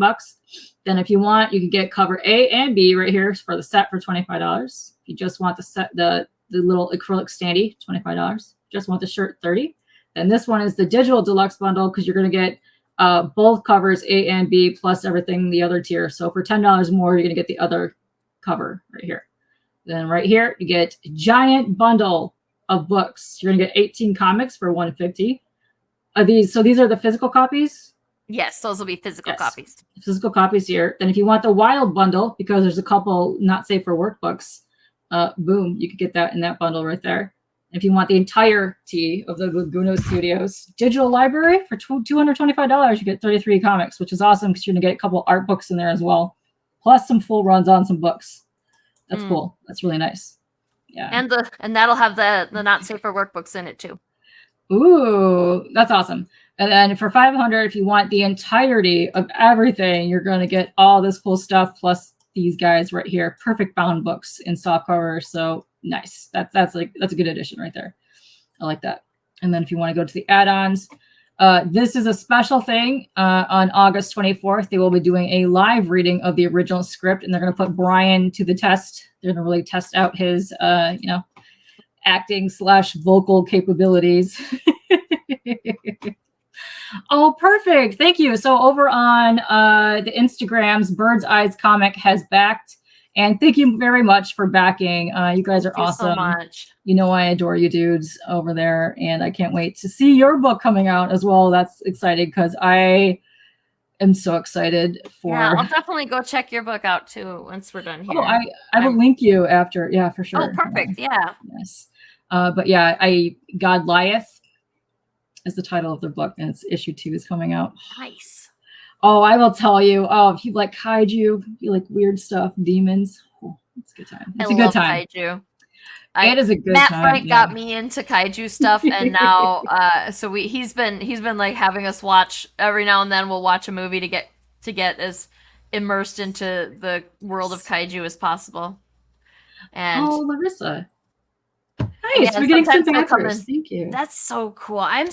Then if you want, you can get cover A and B right here for the set for $25. If you just want the set, the little acrylic standee, $25. Just want the shirt, $30. And this one is the digital deluxe bundle, because you're going to get both covers A and B plus everything the other tier. So for $10 more, you're going to get the other cover right here. Then right here, you get a giant bundle of books. You're going to get 18 comics for $150. So these are the physical copies? Yes, those will be physical copies. Physical copies here. Then if you want the wild bundle, because there's a couple not safe for work books, boom, you could get that in that bundle right there. If you want the entirety of the Laguna Studios digital library for $225, you get 33 comics, which is awesome because you're going to get a couple art books in there as well, plus some full runs on some books. That's cool. That's really nice. Yeah. And that'll have the not safe for work books in it too. Ooh, that's awesome. And then for $500, if you want the entirety of everything, you're going to get all this cool stuff plus these guys right here, perfect bound books in soft cover. So nice. That's a good addition right there. I like that. And then if you want to go to the add-ons, this is a special thing. On August 24th, they will be doing a live reading of the original script, and they're going to put Brian to the test. They're going to really test out his, acting/vocal capabilities. Oh, perfect. Thank you. So over on the Instagrams, Bird's Eyes Comic has backed. And thank you very much for backing. You guys are awesome. So much. You know, I adore you dudes over there. And I can't wait to see your book coming out as well. That's exciting because I am so excited for... Yeah, I'll definitely go check your book out too once we're done here. Oh, I will link you after. Yeah, for sure. Oh, perfect. Yeah. Yes. But yeah, God Lieth is the title of the book, and it's issue 2 is coming out. Nice. Oh, I will tell you. Oh, if you like kaiju, you like weird stuff, demons. Oh, It's a good time. I It's a good love time. kaiju. It is a good Matt time. Frank got me into kaiju stuff, and now so he's been like having us watch every now and then. We'll watch a movie to get as immersed into the world of kaiju as possible. And Larissa, nice. yeah, We're getting some sometimes they'll come backers. in. Thank you. That's so cool. I'm.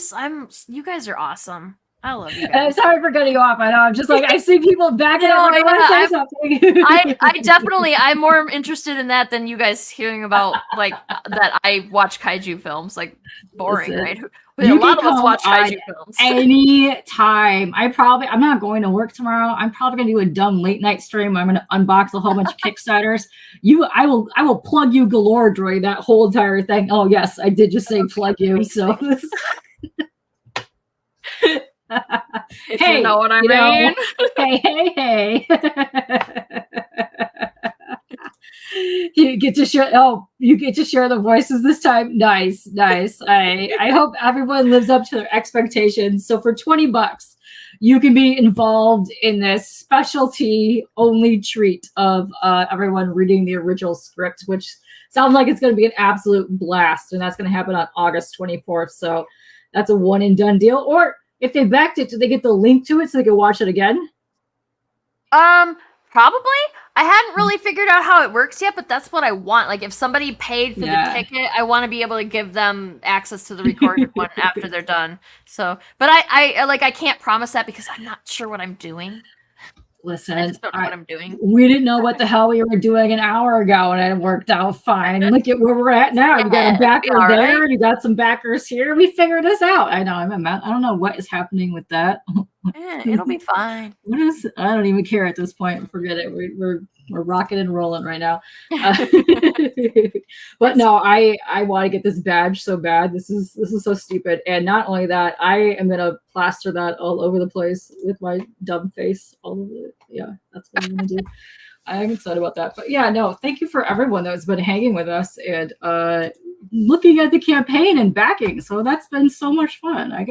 You guys are awesome. I love you guys. Sorry for cutting you off. I know. I'm just like I see people backing up. Like, I want to say something. I definitely. I'm more interested in that than you guys hearing about like that. I watch kaiju films. Like boring, Listen, right? A lot of us watch kaiju films. Any time. I'm not going to work tomorrow. I'm probably gonna do a dumb late night stream. I'm gonna unbox a whole bunch of Kickstarters. I will plug you galore, Droy, that whole entire thing. Oh yes, I did just say plug you. So if hey, you know what I mean. Hey. You get to share. Oh, you get to share the voices this time. Nice. I hope everyone lives up to their expectations. So for $20, you can be involved in this specialty only treat of everyone reading the original script, which sounds like it's going to be an absolute blast, and that's going to happen on August 24th. So that's a one and done deal. Or if they backed it, do they get the link to it so they can watch it again? Probably. I hadn't really figured out how it works yet, but that's what I want. Like, if somebody paid for the ticket, I want to be able to give them access to the recorded one after they're done. So, but I can't promise that because I'm not sure what I'm doing. Listen, I just don't know what I'm doing. We didn't know what the hell we were doing an hour ago, and it worked out fine. Look at where we're at now. You got a backer there, right? You got some backers here. We figured this out. I know. I don't know what is happening with that. Yeah, it'll be fine. I don't even care at this point. Forget it. We're rocking and rolling right now. But no, I want to get this badge so bad. This is so stupid. And not only that, I am gonna plaster that all over the place with my dumb face all over it. Yeah, that's what I'm gonna do. I'm excited about that. But yeah, no, thank you for everyone that's been hanging with us and looking at the campaign and backing. So that's been so much fun. I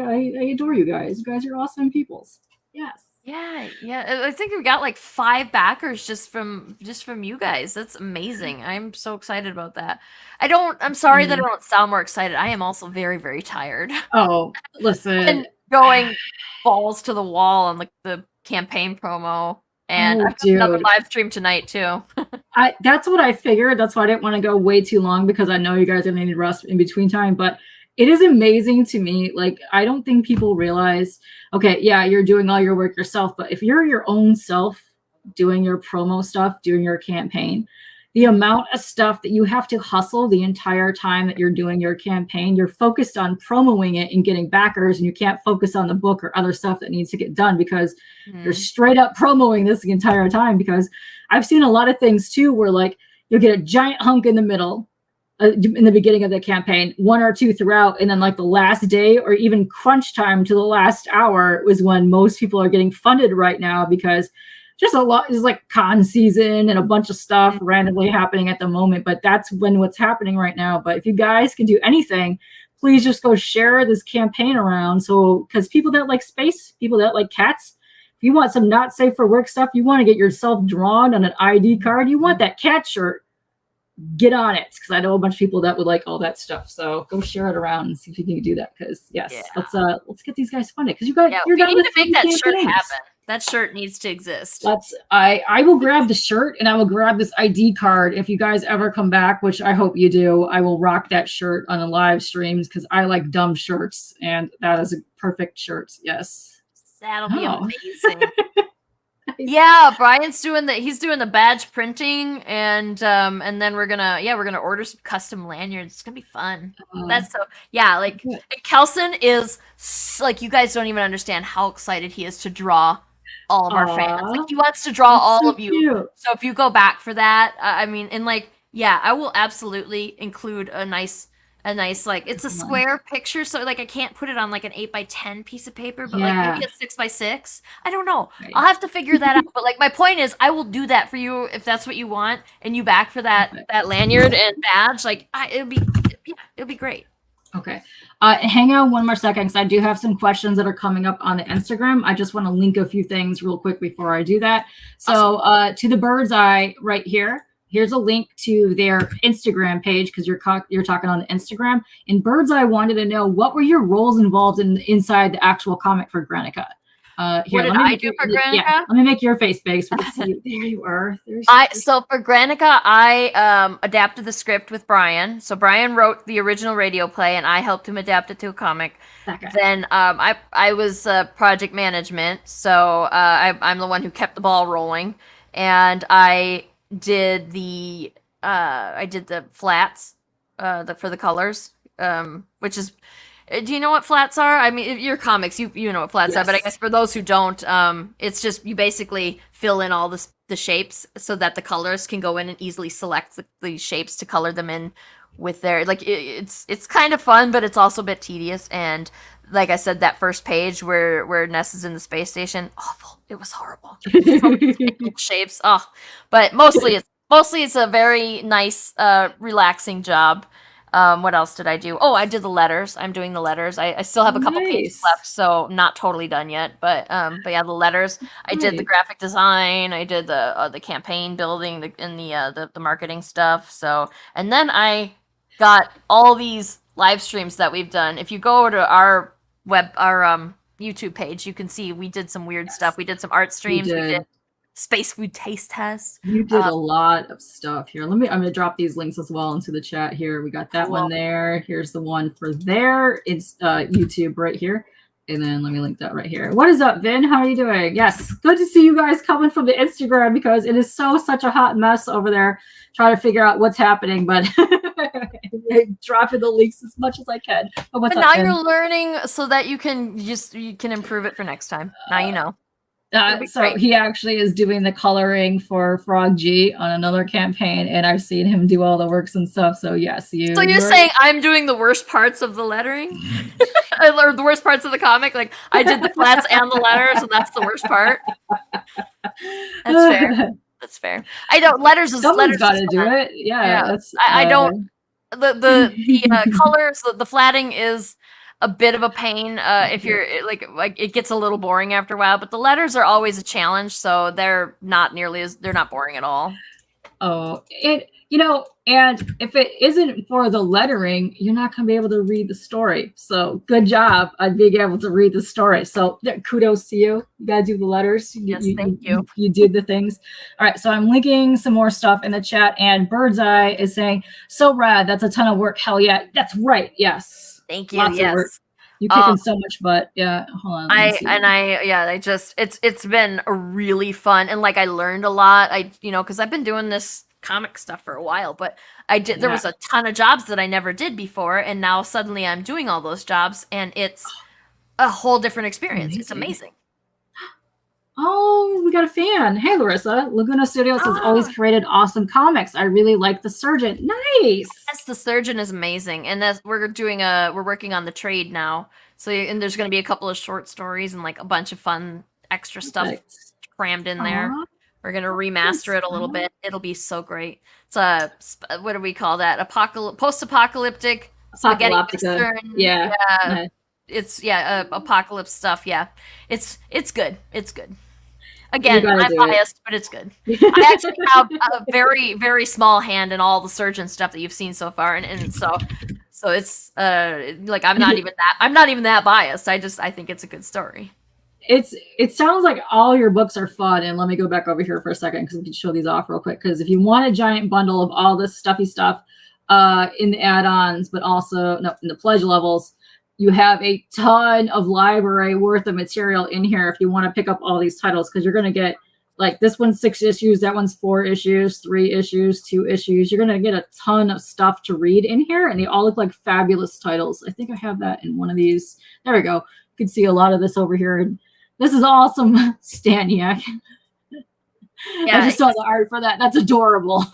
adore you guys. You guys are awesome peoples. Yes. Yeah. I think we've got like 5 backers just from you guys. That's amazing. I'm so excited about that. I'm sorry that I don't sound more excited. I am also very, very tired. Oh, listen. And going balls to the wall on the campaign promo. And I've got another live stream tonight too. That's what I figured. That's why I didn't want to go way too long because I know you guys are going to need rest in between time. But it is amazing to me. Like, I don't think people realize, okay, yeah, you're doing all your work yourself. But if you're your own self doing your promo stuff, doing your campaign, the amount of stuff that you have to hustle the entire time that you're doing your campaign, you're focused on promoting it and getting backers, and you can't focus on the book or other stuff that needs to get done because you're straight up promoting this the entire time. Because I've seen a lot of things too, where like you'll get a giant hunk in the middle, in the beginning of the campaign, 1 or 2 throughout, and then like the last day or even crunch time to the last hour was when most people are getting funded right now because just a lot is like con season and a bunch of stuff randomly happening at the moment. But that's when what's happening right now. But if you guys can do anything, please just go share this campaign around. So, because people that like space, people that like cats, if you want some not safe for work stuff, you want to get yourself drawn on an ID card, you want that cat shirt, get on it. Because I know a bunch of people that would like all that stuff. So go share it around and see if you can do that. Because let's get these guys funded. Because we need to make that shirt happen. That shirt needs to exist. I will grab the shirt and I will grab this ID card. If you guys ever come back, which I hope you do, I will rock that shirt on the live streams because I like dumb shirts and that is a perfect shirt. Yes. That'll be amazing. Yeah, Brian's doing the badge printing and then we're gonna order some custom lanyards. It's gonna be fun. Like Kelson is like, you guys don't even understand how excited he is to draw all of our fans. Like, he wants to draw all of you. Cute. So if you go back for that, I will absolutely include a nice like, it's a square picture, so like I can't put it on like an 8x10 piece of paper, but like maybe a 6x6. I don't know. Right. I'll have to figure that out. But like, my point is, I will do that for you if that's what you want, and you back for that lanyard and badge. Like, it'll be great. Okay. Hang on one more second because I do have some questions that are coming up on the Instagram. I just want to link a few things real quick before I do that. So to the bird's eye right here, here's a link to their Instagram page because you're talking on the Instagram. And Birdseye wanted to know, what were your roles involved inside the actual comic for Granica? What did I do for Granica? Yeah, let me make your face big so we can see you. There you are. So for Granica, I adapted the script with Brian. So Brian wrote the original radio play, and I helped him adapt it to a comic. Then I was project management, so I'm the one who kept the ball rolling, and I did the flats for the colors, which is. Do you know what flats are? I mean, your comics, you know what flats are, but I guess for those who don't, it's just you basically fill in all the shapes so that the colors can go in and easily select the shapes to color them in with their it's kind of fun, but it's also a bit tedious. And like I said, that first page where Ness is in the space station, awful. It was horrible. Shapes, but mostly it's a very nice, relaxing job. What else did I do? Oh, I did the letters. I'm doing the letters. I still have a couple pages left, so not totally done yet. But yeah, the letters. I did the graphic design. I did the campaign building and the marketing stuff. So, and then I got all these live streams that we've done. If you go over to our YouTube page, you can see we did some weird stuff. We did some art streams. We did space food taste test. You did a lot of stuff here. I'm going to drop these links as well into the chat here. We got that one there. Here's the one for there. It's YouTube right here. And then let me link that right here. What is up, Vin? How are you doing? Yes, good to see you guys coming from the Instagram because it is such a hot mess over there trying to figure out what's happening. But dropping the links as much as I can. But now you're learning so that you can improve it for next time. Now you know. So he actually is doing the coloring for Frog G on another campaign, and I've seen him do all the works and stuff. So yes, So you're saying I'm doing the worst parts of the lettering, or the worst parts of the comic? Like I did the flats and the letters, and that's the worst part. That's fair. That's fair. I don't letters is someone's got to do it. Yeah. That's, I don't. The colors, the flatting is a bit of a pain if you're like it gets a little boring after a while, but the letters are always a challenge, so they're not boring at all. Oh, and and if it isn't for the lettering, you're not going to be able to read the story. So good job on being able to read the story. So kudos to you. You got to do the letters. Yes, thank you. You did the things. All right. So I'm linking some more stuff in the chat, and Birdseye is saying, so rad. That's a ton of work. Hell yeah. That's right. Yes. Thank you. Lots of work. You kicking so much butt. Yeah. Hold on. It's been a really fun, and like I learned a lot. Because I've been doing this comic stuff for a while, but there was a ton of jobs that I never did before, and now suddenly I'm doing all those jobs, and it's a whole different experience. It's amazing. Oh, we got a fan. Hey, Larissa. Laguna Studios has always created awesome comics. I really like The Surgeon. Nice. Yes, The Surgeon is amazing. And we're working on the trade now. So, and there's going to be a couple of short stories and like a bunch of fun extra stuff crammed in there. We're going to remaster it a little bit. It'll be so great. It's what do we call that? Post-apocalyptic spaghetti western. Yeah. It's apocalypse stuff. Yeah, it's good. It's good. Again, I'm biased, but it's good. I actually have a very, very small hand in all the Surgeon stuff that you've seen so far, and so it's like I'm not even that biased. I think it's a good story. It sounds like all your books are fun. And let me go back over here for a second because we can show these off real quick. Because if you want a giant bundle of all this stuffy stuff in the add-ons, but also in the pledge levels, you have a ton of library worth of material in here if you want to pick up all these titles, because you're going to get like this one's 6 issues, that one's 4 issues, 3 issues, 2 issues. You're going to get a ton of stuff to read in here, and they all look like fabulous titles. I think I have that in one of these. There we go. You can see a lot of this over here. And this is awesome, Staniak. Yeah, I just saw the art for that. That's adorable.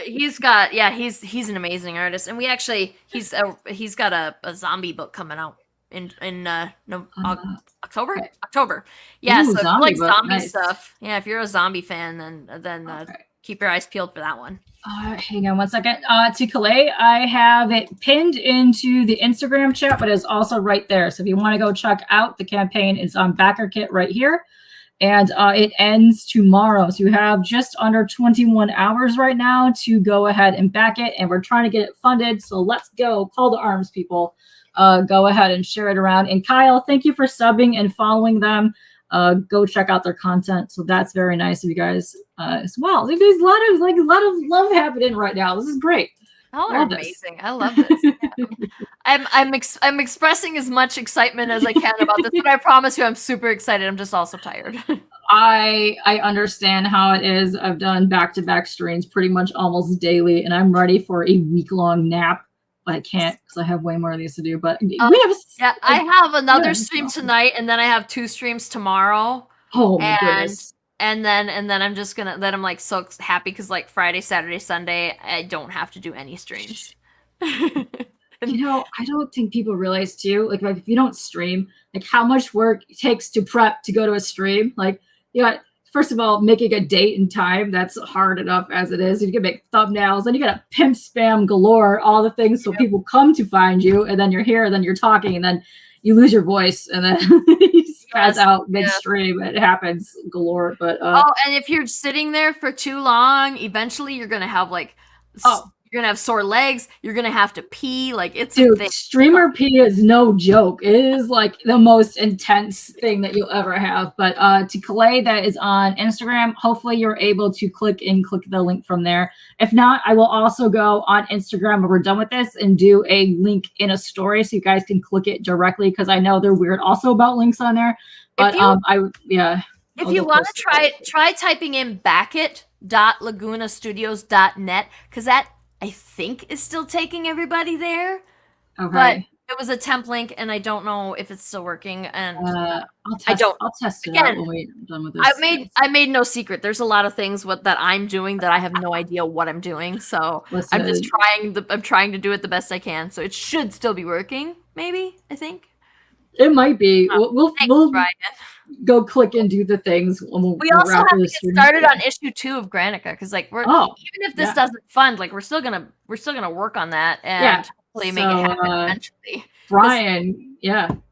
He's an amazing artist, and he's got a zombie book coming out in October. Okay. October. Yeah, Ooh, so if you like zombie nice. Stuff. Yeah, if you're a zombie fan, then keep your eyes peeled for that one. Hang on one second. To Calais, I have it pinned into the Instagram chat, but it's also right there. So if you want to go check out the campaign, it's on Backer Kit right here. and it ends tomorrow. So you have just under 21 hours right now to go ahead and back it, and we're trying to get it funded. So let's go. Call to arms, people. Go ahead and share it around. And Kyle, thank you for subbing and following them. Go check out their content. So that's very nice of you guys as well. There's a lot of love happening right now. This is great. Y'all are amazing. I love this. Yeah. I'm expressing as much excitement as I can about this, but I promise you I'm super excited. I'm just also tired. I understand how it is. I've done back-to-back streams pretty much almost daily, and I'm ready for a week-long nap. But I can't because I have way more of these to do. But we have I have another stream tonight, and then I have 2 streams tomorrow. Oh my goodness. And then I'm just gonna I'm like so happy because like Friday, Saturday, Sunday, I don't have to do any streams. I don't think people realize too, like if you don't stream, like how much work it takes to prep to go to a stream. Like, first of all, making a date and time, that's hard enough as it is. You can make thumbnails, then you gotta pimp spam galore, all the things so people come to find you, and then you're here, and then you're talking, and then you lose your voice, and then you spaz out midstream. It happens galore. But and if you're sitting there for too long, eventually you're gonna have you're gonna have sore legs. You're gonna have to pee. Like it's streamer pee is no joke. It is like the most intense thing that you'll ever have. But to Calais, that is on Instagram. Hopefully you're able to click the link from there. If not, I will also go on Instagram when we're done with this and do a link in a story so you guys can click it directly, because I know they're weird also about links on there. But if you want to try typing in backit.lagunastudios.net, because that I think is still taking everybody there. Okay. But it was a temp link, and I don't know if it's still working. And I'll test it out when we're done with this. I made no secret. There's a lot of things that I'm doing that I have no idea what I'm doing. So I'm just trying to do it the best I can. So it should still be working. Maybe, I think. It might be. We'll Brian. Go click and do the things. We also have to get started on issue 2 of Granica, because like even if this doesn't fund, like we're still gonna work on that and hopefully make it happen eventually. Brian,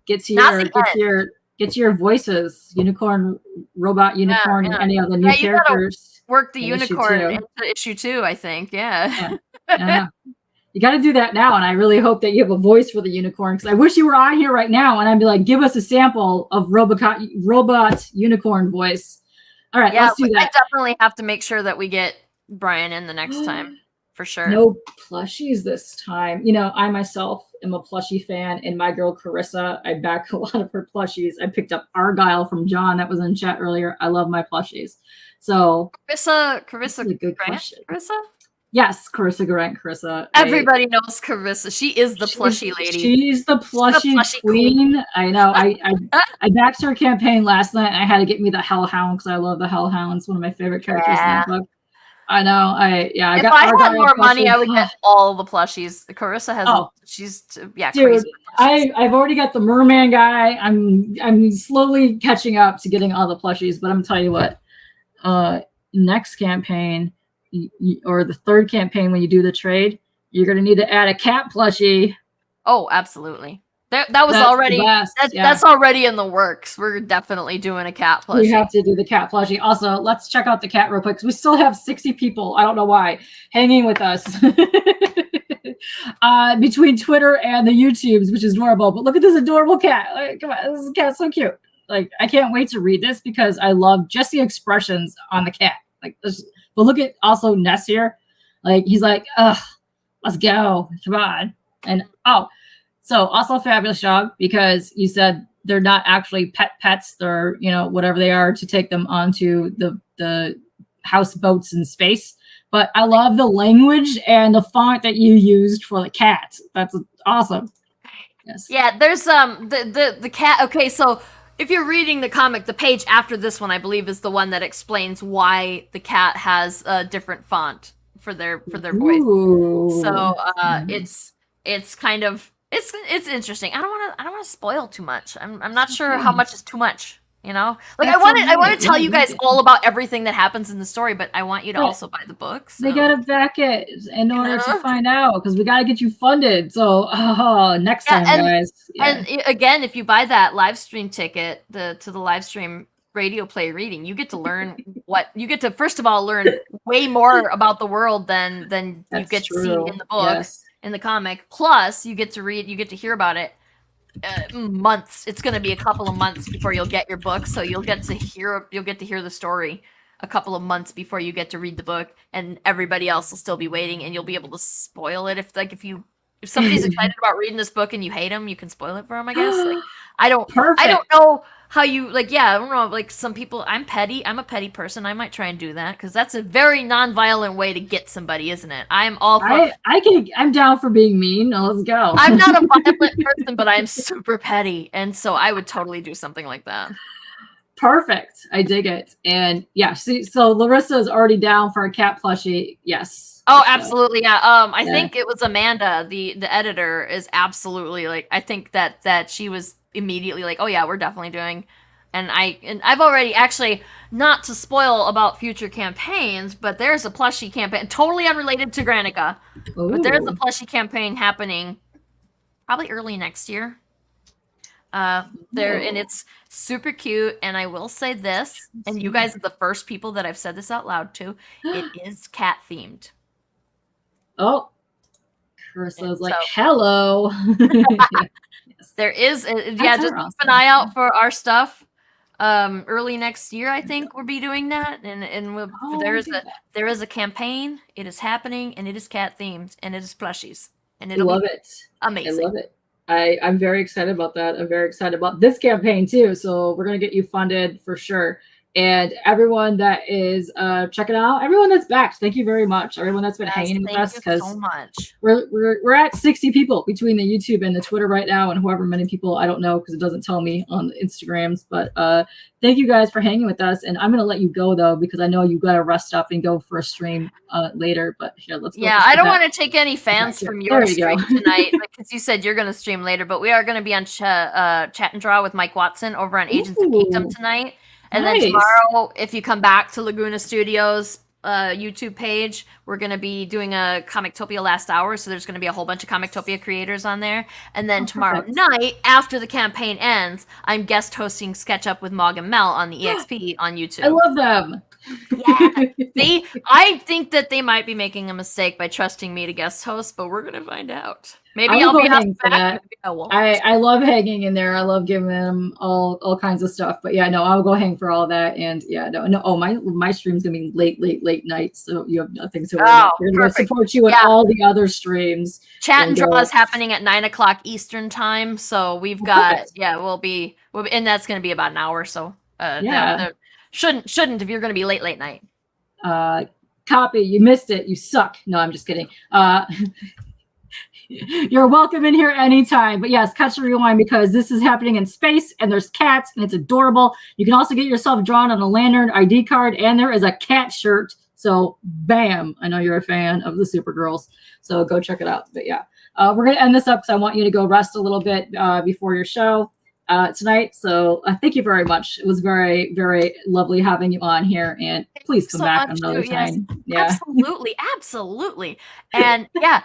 get your voices, unicorn, robot, unicorn, and any other new characters. Work the unicorn into issue 2, I think. Yeah. You got to do that now, and I really hope that you have a voice for the unicorn, because I wish you were on here right now, and I'd be like, give us a sample of robot unicorn voice. All right, let's do that. I definitely have to make sure that we get Brian in the next time, for sure. No plushies this time. I myself am a plushie fan, and my girl Carissa, I back a lot of her plushies. I picked up Argyle from John that was in chat earlier. I love my plushies. So Carissa, a good question. Carissa? Yes, Carissa. Everybody knows Carissa. She is the plushie lady. She's the plushie queen. I know. I backed her campaign last night, and I had to get me the Hellhound because I love the Hellhound. It's one of my favorite characters in the book. I know. If I had more money, I would get all the plushies. Carissa has. She's dude, crazy. I've already got the merman guy. I'm slowly catching up to getting all the plushies. But I'm gonna tell you what. Next campaign. Or the third campaign, when you do the trade, you're going to need to add a cat plushie. Oh, absolutely. That's already in the works. We're definitely doing a cat plushie. We have to do the cat plushie. Also, let's check out the cat real quick, because we still have 60 people, I don't know why, hanging with us between Twitter and the YouTubes, which is adorable. But look at this adorable cat. Like, come on, this cat's so cute. Like, I can't wait to read this because I love just the expressions on the cat. Like, this. But look at also Ness here. Like, he's like, let's go. Come on. And so also a fabulous job, because you said they're not actually pets. They're, whatever they are, to take them onto the houseboats in space. But I love the language and the font that you used for the cat. That's awesome. Yes. Yeah, there's the cat. Okay, so if you're reading the comic, the page after this one, I believe, is the one that explains why the cat has a different font for their voice. Ooh. So it's kind of it's interesting. I don't want to spoil too much. I'm not sure how much is too much. Like, I want to tell you guys all about everything that happens in the story, but I want you to also buy the books. So. They gotta back it in order to find out, because we gotta get you funded. So next time, guys. Yeah. And again, if you buy that live stream ticket, to the live stream, radio play reading. You get to learn first of all learn way more about the world than you get to see in the book, in the comic. Plus, you get to hear about it months. It's going to be a couple of months before you'll get your book, so you'll get to hear the story a couple of months before you get to read the book, and everybody else will still be waiting, and you'll be able to spoil it if somebody's excited about reading this book and you hate them, you can spoil it for them, I guess. Like, I don't know how you, like, yeah, I don't know, like, some people, I'm a petty person, I might try and do that, because that's a very non-violent way to get somebody, isn't it? I'm all for I'm down for being mean. Now let's go. I'm not a violent person, but I'm super petty, and so I would totally do something like that. Perfect. I dig it. And yeah, so Larissa is already down for a cat plushie. Yes. Oh, absolutely. Yeah. I think it was Amanda, the editor, is absolutely like, I think that she was immediately like, oh yeah, we're definitely doing. And I've already, actually, not to spoil about future campaigns, but there's a plushie campaign totally unrelated to Granica. Ooh. But there's a plushie campaign happening probably early next year. And it's super cute, and I will say this, and you guys are the first people that I've said this out loud to, it is cat themed. Oh, Carissa's like, hello. Yes. There is, just keep an eye out for our stuff. Early next year, I think we'll be doing that, and there is a campaign. It is happening, and it is cat themed, and it is plushies, and it'll be amazing. I love it. I'm very excited about that. I'm very excited about this campaign too. So we're going to get you funded for sure. And everyone that is checking out, everyone that's backed, thank you very much. Everyone that's been hanging with us, because so much. We're at 60 people between the YouTube and the Twitter right now, and however many people, I don't know, because it doesn't tell me on the Instagrams. But thank you guys for hanging with us. And I'm going to let you go though, because I know you got to rest up and go for a stream later. But here, let's go. Yeah, I don't want to take any fans from your stream tonight, because you said you're going to stream later. But we are going to be on Chat and Draw with Mike Watson over on Agents of Kingdom tonight. And then tomorrow, if you come back to Laguna Studios YouTube page, we're going to be doing a Comictopia Last Hour. So there's going to be a whole bunch of Comictopia creators on there. And then tomorrow night, after the campaign ends, I'm guest hosting Sketch Up with Mog and Mel on the EXP on YouTube. I love them. Yeah. I think that they might be making a mistake by trusting me to guest host, but we're going to find out. Maybe I'll be hanging for that. I love hanging in there. I love giving them all kinds of stuff. But yeah, no, I'll go hang for all that. And yeah, no. Oh, my stream's gonna be late night, so you have nothing to worry about. We're gonna support you in all the other streams. Chat and Draw is happening at 9:00 Eastern time. So we've got we'll be and that's gonna be about an hour. So shouldn't if you're gonna be late night. Copy, you missed it. You suck. No, I'm just kidding. You're welcome in here anytime. But yes, catch a rewind, because this is happening in space and there's cats and it's adorable. You can also get yourself drawn on a lantern ID card, and there is a cat shirt. So bam, I know you're a fan of the Supergirls. So go check it out. But yeah, we're going to end this up because I want you to go rest a little bit before your show tonight. So thank you very much. It was very, very lovely having you on here, and please come back another time. Yes. Yeah, absolutely. And yeah,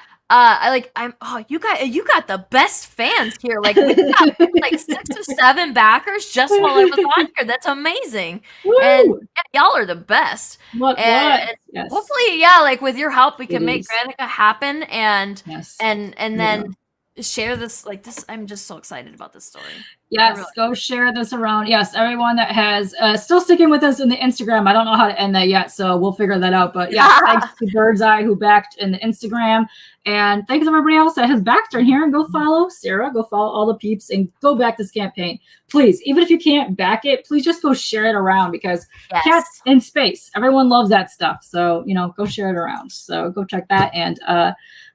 you got the best fans here. Like, we got like 6 or 7 backers just while I was on here. That's amazing. Woo! And y'all are the best. And yes. Hopefully, like with your help, we can make Granica happen and then share this. Like this, I'm just so excited about this story. Yes, go share this around. Yes, everyone that has still sticking with us in the Instagram. I don't know how to end that yet, so we'll figure that out. But yeah, thanks to Birdseye who backed in the Instagram, and thanks to everybody else that has backed in here. And go follow Sarah, go follow all the peeps, and go back this campaign, please. Even if you can't back it, please just go share it around, because cats in space, everyone loves that stuff. So go share it around. So go check that, and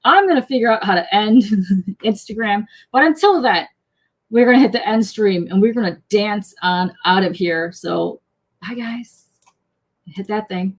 I'm gonna figure out how to end Instagram. But until then, we're going to hit the end stream and we're going to dance on out of here. So, bye, guys. Hit that thing.